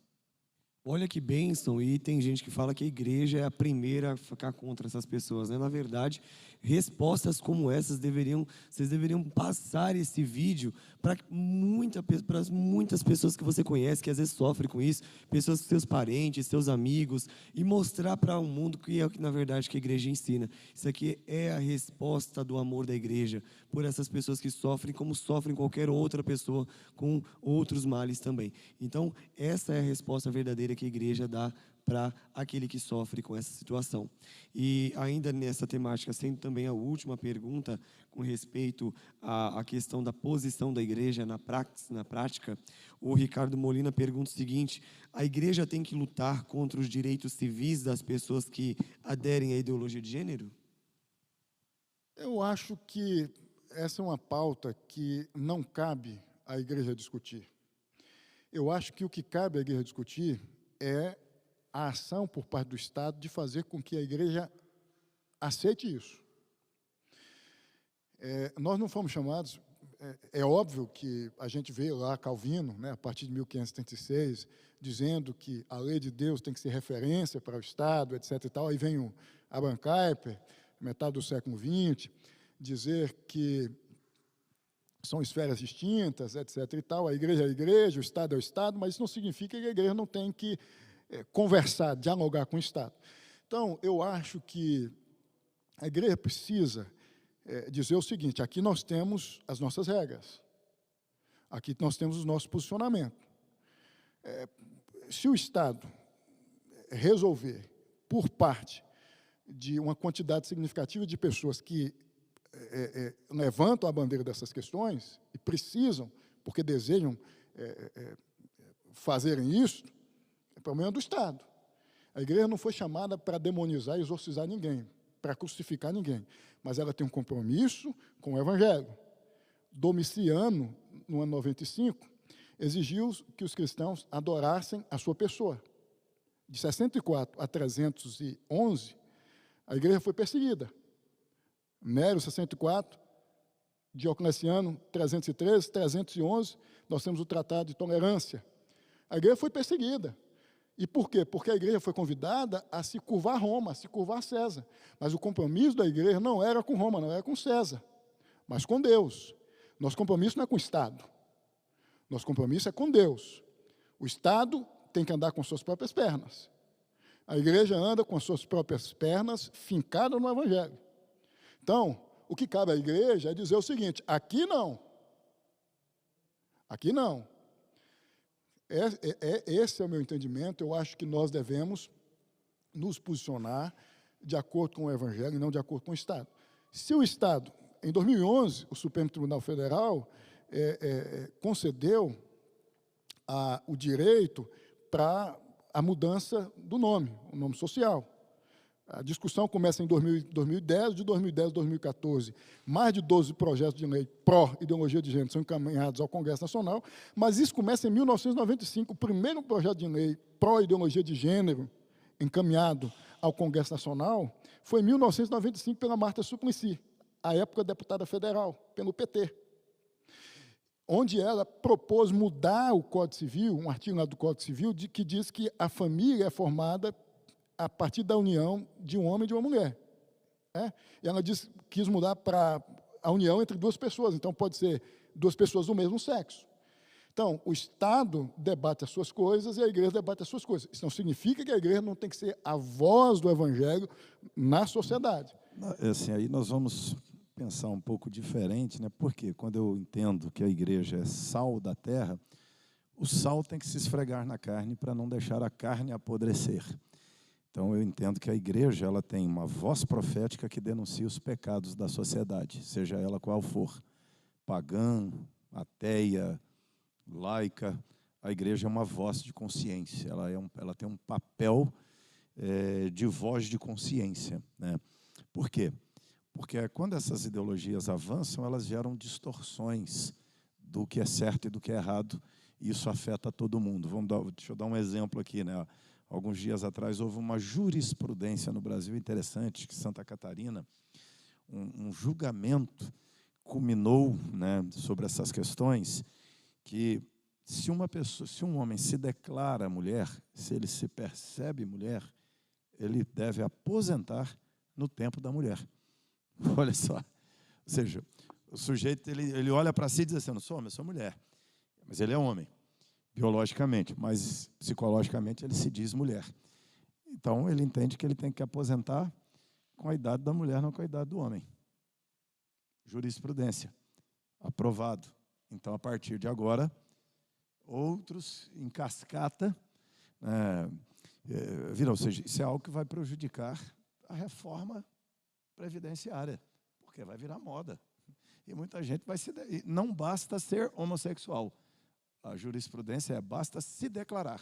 A: Olha que bênção, e tem gente que fala que a igreja é a primeira a ficar contra essas pessoas, né? Na verdade, respostas como essas vocês deveriam passar esse vídeo para muitas pessoas que você conhece, que às vezes sofrem com isso, pessoas, seus parentes, seus amigos, e mostrar para o mundo que é o que na verdade que a igreja ensina. Isso aqui é a resposta do amor da igreja por essas pessoas que sofrem, como sofrem qualquer outra pessoa com outros males também. Então, essa é a resposta verdadeira que a igreja dá para aquele que sofre com essa situação. E ainda nessa temática, sendo também a última pergunta com respeito à questão da posição da igreja na prática, o Ricardo Molina pergunta o seguinte: a igreja tem que lutar contra os direitos civis das pessoas que aderem à ideologia de gênero?
B: Eu acho que essa é uma pauta que não cabe à igreja discutir. Eu acho que o que cabe à igreja discutir é a ação por parte do Estado de fazer com que a igreja aceite isso. Nós não fomos chamados, é óbvio que a gente vê lá Calvino, né, a partir de 1536, dizendo que a lei de Deus tem que ser referência para o Estado, etc. e tal. Aí vem o Abraham Kuyper, metade do século XX, dizer que são esferas distintas, etc. e tal. A igreja é a igreja, o Estado é o Estado, mas isso não significa que a igreja não tem que conversar, dialogar com o Estado. Então, eu acho que a igreja precisa dizer o seguinte: aqui nós temos as nossas regras, aqui nós temos os nossos posicionamentos. Se o Estado resolver, por parte de uma quantidade significativa de pessoas que levantam a bandeira dessas questões e precisam, porque desejam fazerem isso, é problema do Estado. A igreja não foi chamada para demonizar e exorcizar ninguém, para crucificar ninguém, mas ela tem um compromisso com o Evangelho. Domiciano, no ano 95, exigiu que os cristãos adorassem a sua pessoa. De 64 a 311, a igreja foi perseguida. Nero, 64, Diocleciano, 313, 311, nós temos o Tratado de Tolerância. A igreja foi perseguida. E por quê? Porque a igreja foi convidada a se curvar a Roma, a se curvar a César. Mas o compromisso da igreja não era com Roma, não era com César, mas com Deus. Nosso compromisso não é com o Estado. Nosso compromisso é com Deus. O Estado tem que andar com suas próprias pernas. A igreja anda com as suas próprias pernas, fincada no Evangelho. Então, o que cabe à igreja é dizer o seguinte: aqui não. Aqui não. Esse é o meu entendimento. Eu acho que nós devemos nos posicionar de acordo com o Evangelho e não de acordo com o Estado. Se o Estado, em 2011, o Supremo Tribunal Federal concedeu o direito para a mudança do nome, o nome social. A discussão começa em 2010, de 2010 a 2014, mais de 12 projetos de lei pró-ideologia de gênero são encaminhados ao Congresso Nacional, mas isso começa em 1995, o primeiro projeto de lei pró-ideologia de gênero encaminhado ao Congresso Nacional foi em 1995 pela Marta Suplicy, à época deputada federal, pelo PT, onde ela propôs mudar o Código Civil, um artigo lá do Código Civil, que diz que a família é formada a partir da união de um homem e de uma mulher. E ela quis mudar para a união entre duas pessoas, então pode ser duas pessoas do mesmo sexo. Então, o Estado debate as suas coisas e a igreja debate as suas coisas. Isso não significa que a igreja não tem que ser a voz do Evangelho na sociedade.
C: Assim, aí nós vamos pensar um pouco diferente, né? Porque quando eu entendo que a igreja é sal da terra, o sal tem que se esfregar na carne para não deixar a carne apodrecer. Então, eu entendo que a igreja ela tem uma voz profética que denuncia os pecados da sociedade, seja ela qual for, pagã, ateia, laica. A igreja é uma voz de consciência, ela tem um papel de voz de consciência, né? Por quê? Porque quando essas ideologias avançam, elas geram distorções do que é certo e do que é errado, e isso afeta todo mundo. Deixa eu dar um exemplo aqui, né? Alguns dias atrás houve uma jurisprudência no Brasil interessante, que Santa Catarina, um julgamento culminou, né, sobre essas questões, que se um homem se declara mulher, se ele se percebe mulher, ele deve aposentar no tempo da mulher. Olha só. Ou seja, o sujeito ele olha para si e diz assim: eu não sou homem, eu sou mulher. Mas ele é homem, biologicamente, mas psicologicamente ele se diz mulher. Então ele entende que ele tem que aposentar com a idade da mulher, não com a idade do homem. Jurisprudência. Aprovado. Então, a partir de agora, outros em cascata viram. Ou seja, isso é algo que vai prejudicar a reforma previdenciária, porque vai virar moda. E muita gente vai se... Não basta ser homossexual. A jurisprudência basta se declarar.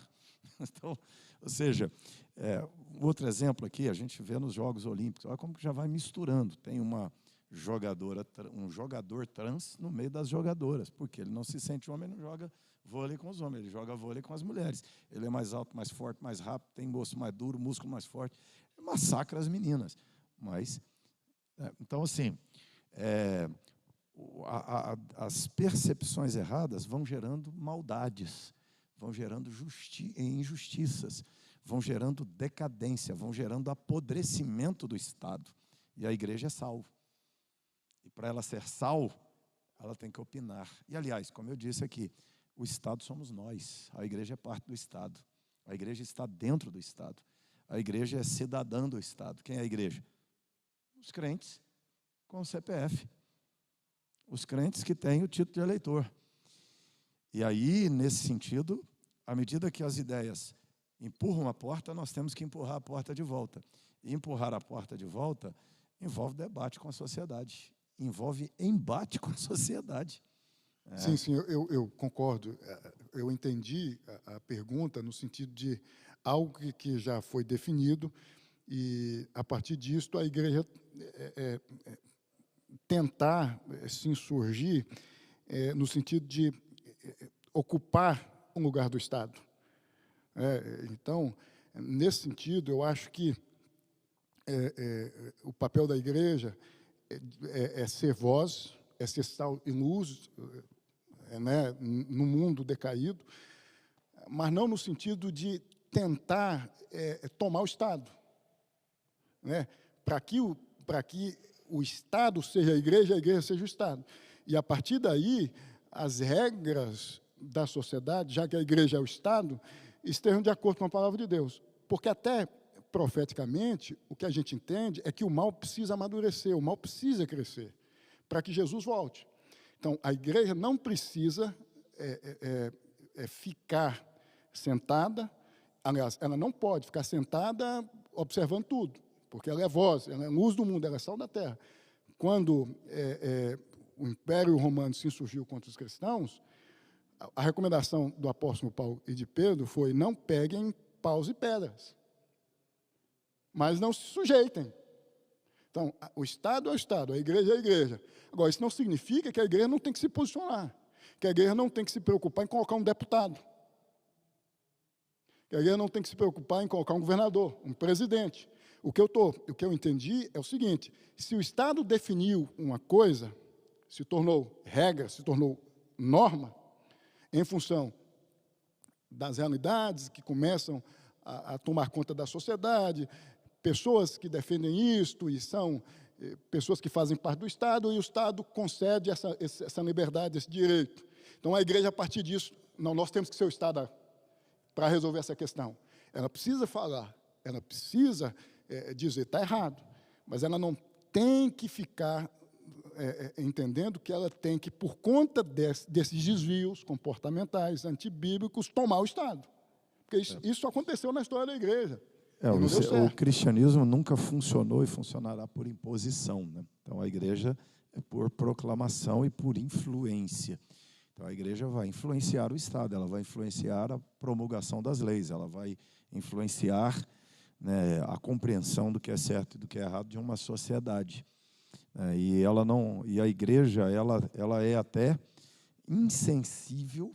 C: Então, ou seja, outro exemplo aqui, a gente vê nos Jogos Olímpicos, olha como que já vai misturando. Tem um jogador trans no meio das jogadoras, porque ele não se sente homem, não joga vôlei com os homens, ele joga vôlei com as mulheres. Ele é mais alto, mais forte, mais rápido, tem osso mais duro, músculo mais forte, massacra as meninas. Mas, então, assim, as percepções erradas vão gerando maldades, vão gerando injustiças, vão gerando decadência, vão gerando apodrecimento do Estado. E a igreja é sal. E para ela ser sal, ela tem que opinar. E, aliás, como eu disse aqui, o Estado somos nós. A igreja é parte do Estado. A igreja está dentro do Estado. A igreja é cidadã do Estado. Quem é a igreja? Os crentes com o CPF. Os crentes que têm o título de eleitor. E aí, nesse sentido, à medida que as ideias empurram a porta, nós temos que empurrar a porta de volta. E empurrar a porta de volta envolve debate com a sociedade, envolve embate com a sociedade.
B: Sim, eu concordo. Eu entendi a pergunta no sentido de algo que já foi definido e, a partir disso, a igreja tentar se insurgir no sentido de ocupar um lugar do Estado. Então, nesse sentido, eu acho que o papel da igreja é ser voz, é ser sal e luz, no mundo decaído, mas não no sentido de tentar tomar o Estado. Para que o Estado seja a igreja seja o Estado. E, a partir daí, as regras da sociedade, já que a igreja é o Estado, estejam de acordo com a palavra de Deus. Porque até profeticamente, o que a gente entende é que o mal precisa amadurecer, o mal precisa crescer, para que Jesus volte. Então, a igreja não precisa ficar sentada, aliás, ela não pode ficar sentada observando tudo, porque ela é voz, ela é luz do mundo, ela é sal da terra. Quando o Império Romano se insurgiu contra os cristãos, a recomendação do apóstolo Paulo e de Pedro foi: não peguem paus e pedras, mas não se sujeitem. Então, o Estado é o Estado, a igreja é a igreja. Agora, isso não significa que a igreja não tem que se posicionar, que a igreja não tem que se preocupar em colocar um deputado, que a igreja não tem que se preocupar em colocar um governador, um presidente. O que eu entendi é o seguinte: se o Estado definiu uma coisa, se tornou regra, se tornou norma, em função das realidades que começam a tomar conta da sociedade, pessoas que defendem isto e são pessoas que fazem parte do Estado, e o Estado concede essa liberdade, esse direito. Então, a igreja, a partir disso, nós temos que ser o Estado para resolver essa questão. Ela precisa falar, ela precisa dizer, está errado, mas ela não tem que ficar entendendo que ela tem que, por conta desses desvios comportamentais, antibíblicos, tomar o Estado. Porque isso aconteceu na história da igreja. E não deu
C: O
B: certo.
C: cristianismo nunca funcionou e funcionará por imposição, né? Então, a igreja é por proclamação e por influência. Então, a igreja vai influenciar o Estado, ela vai influenciar a promulgação das leis, ela vai influenciar, né, a compreensão do que é certo e do que é errado de uma sociedade. E a igreja ela é até insensível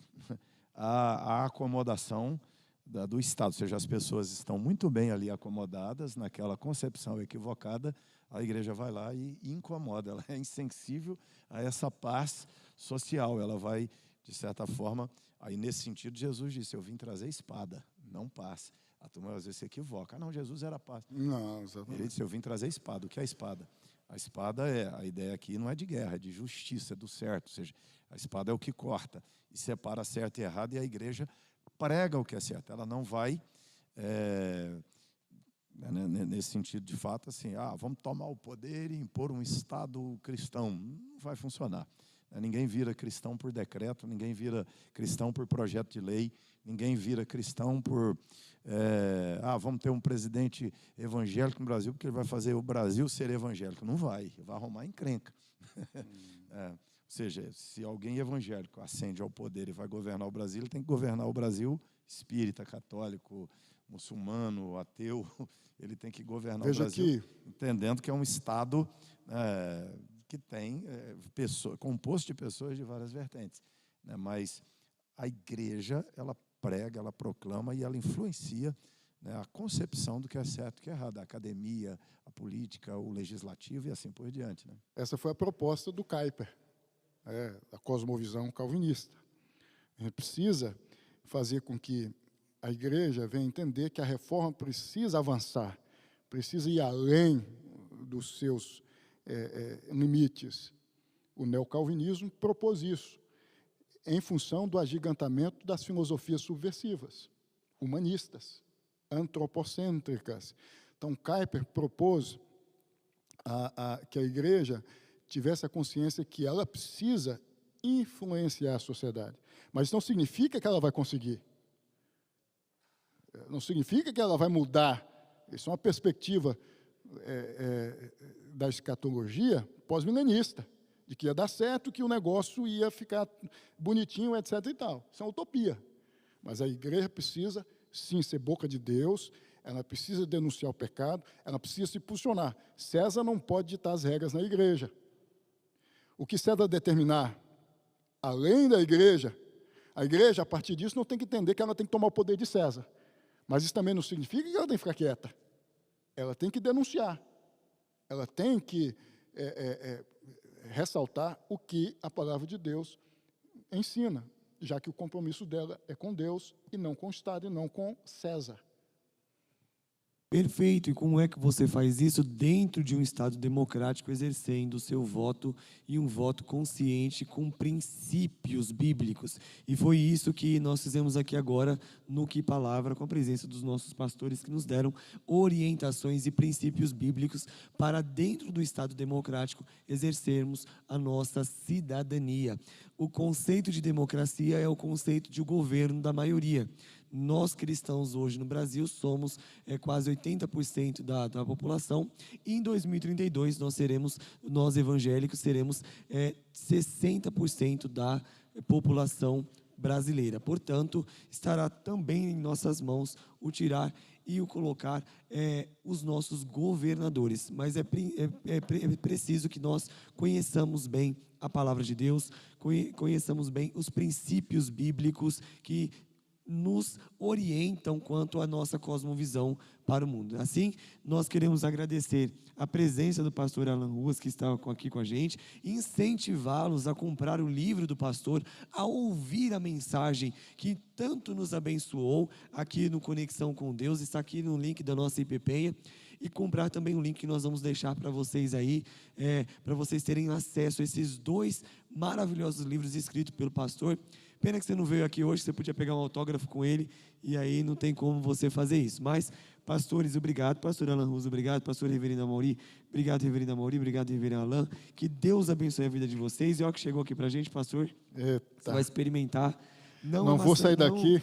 C: à acomodação do Estado, ou seja, as pessoas estão muito bem ali acomodadas naquela concepção equivocada, a igreja vai lá e incomoda, ela é insensível a essa paz social, ela vai, de certa forma, aí nesse sentido Jesus disse, eu vim trazer espada, não paz. A turma às vezes se equivoca, não, Jesus era paz.
B: Não, exatamente.
C: Ele disse, eu vim trazer espada, o que é a espada? A espada a ideia aqui não é de guerra, é de justiça, é do certo, ou seja, a espada é o que corta e separa certo e errado, e a igreja prega o que é certo, ela não vai, nesse sentido de fato, assim, vamos tomar o poder e impor um Estado cristão, não vai funcionar. Ninguém vira cristão por decreto, ninguém vira cristão por projeto de lei, ninguém vira cristão por, vamos ter um presidente evangélico no Brasil, porque ele vai fazer o Brasil ser evangélico. Não vai arrumar encrenca. Ou seja, se alguém evangélico ascende ao poder e vai governar o Brasil, ele tem que governar o Brasil espírita, católico, muçulmano, ateu, ele tem que governar o Brasil, entendendo que é um Estado que tem composto de pessoas de várias vertentes, né? Mas a igreja, ela prega, ela proclama e ela influencia, né, a concepção do que é certo e o que é errado, a academia, a política, o legislativo e assim por diante, né?
B: Essa foi a proposta do Kuyper, da cosmovisão calvinista. A gente precisa fazer com que a igreja venha entender que a reforma precisa avançar, precisa ir além dos seus limites. O neocalvinismo propôs isso, em função do agigantamento das filosofias subversivas, humanistas, antropocêntricas. Então, Kuyper propôs que a igreja tivesse a consciência que ela precisa influenciar a sociedade. Mas isso não significa que ela vai conseguir. Não significa que ela vai mudar. Isso é uma perspectiva da escatologia pós-milenista, de que ia dar certo, que o negócio ia ficar bonitinho, etc. e tal. Isso é uma utopia. Mas a igreja precisa, sim, ser boca de Deus, ela precisa denunciar o pecado, ela precisa se posicionar. César não pode ditar as regras na igreja. O que César determinar, além da igreja, a igreja, a partir disso, não tem que entender que ela tem que tomar o poder de César. Mas isso também não significa que ela tem que ficar quieta. Ela tem que denunciar. Ela tem que ressaltar o que a palavra de Deus ensina, já que o compromisso dela é com Deus e não com o Estado e não com César.
A: Perfeito. E como é que você faz isso dentro de um Estado democrático, exercendo o seu voto e um voto consciente com princípios bíblicos? E foi isso que nós fizemos aqui agora no Que Palavra, com a presença dos nossos pastores que nos deram orientações e princípios bíblicos para dentro do Estado democrático exercermos a nossa cidadania. O conceito de democracia é o conceito de governo da maioria. Nós cristãos hoje no Brasil somos quase 80% da população, e em 2032 nós evangélicos seremos 60% da população brasileira. Portanto, estará também em nossas mãos o tirar e o colocar os nossos governadores. Mas é preciso que nós conheçamos bem a palavra de Deus, conheçamos bem os princípios bíblicos que nos orientam quanto à nossa cosmovisão para o mundo. Assim, nós queremos agradecer a presença do pastor Alan Ruas, que está aqui com a gente, e incentivá-los a comprar o livro do pastor, a ouvir a mensagem que tanto nos abençoou aqui no Conexão com Deus, está aqui no link da nossa IPPenha, e comprar também o link que nós vamos deixar para vocês aí, para vocês terem acesso a esses 2 maravilhosos livros escritos pelo pastor. Pena que você não veio aqui hoje, você podia pegar um autógrafo com ele, e aí não tem como você fazer isso. Mas, pastores, obrigado. Pastor Alan Ruas, obrigado. Pastor Reverendo Amauri, obrigado, Reverendo Amauri, obrigado, Reverendo Alan. Que Deus abençoe a vida de vocês. E olha o que chegou aqui para a gente, pastor.
B: Eita.
A: Você vai experimentar.
B: Não vou sair daqui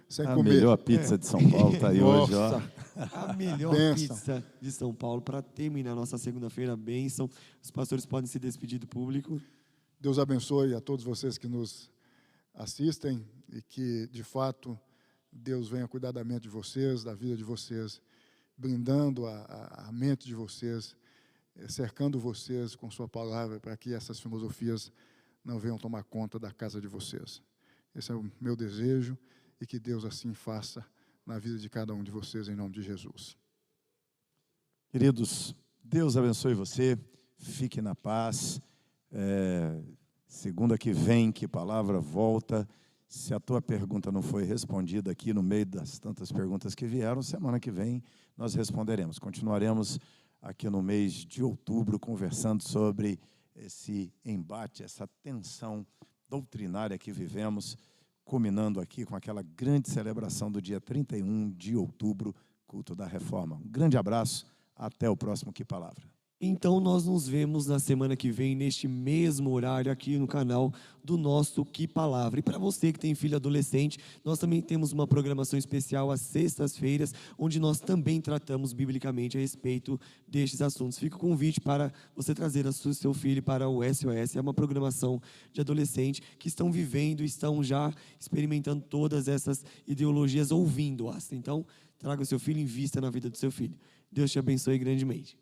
B: sem
C: a
B: comer.
C: melhor pizza de São Paulo está aí hoje, ó.
A: A melhor
B: Bênção.
A: pizza de São Paulo. Para terminar nossa segunda-feira, bênção. Os pastores podem se despedir do público.
B: Deus abençoe a todos vocês que nos assistem e que, de fato, Deus venha cuidar da mente de vocês, da vida de vocês, blindando a mente de vocês, cercando vocês com sua palavra, para que essas filosofias não venham tomar conta da casa de vocês. Esse é o meu desejo e que Deus assim faça na vida de cada um de vocês, em nome de Jesus.
C: Queridos, Deus abençoe você, fique na paz. Segunda que vem, que palavra volta. Se a tua pergunta não foi respondida aqui no meio das tantas perguntas que vieram, semana que vem nós responderemos. Continuaremos aqui no mês de outubro conversando sobre esse embate, essa tensão doutrinária que vivemos, culminando aqui com aquela grande celebração do dia 31 de outubro, culto da Reforma. Um grande abraço, até o próximo Que Palavra.
A: Então nós nos vemos na semana que vem, neste mesmo horário, aqui no canal do nosso Que Palavra. E para você que tem filho adolescente, nós também temos uma programação especial às sextas-feiras, onde nós também tratamos biblicamente a respeito destes assuntos. Fica o convite para você trazer seu filho para o SOS. É uma programação de adolescente que estão vivendo, estão já experimentando todas essas ideologias, ouvindo-as. Então, traga o seu filho e invista na vida do seu filho. Deus te abençoe grandemente.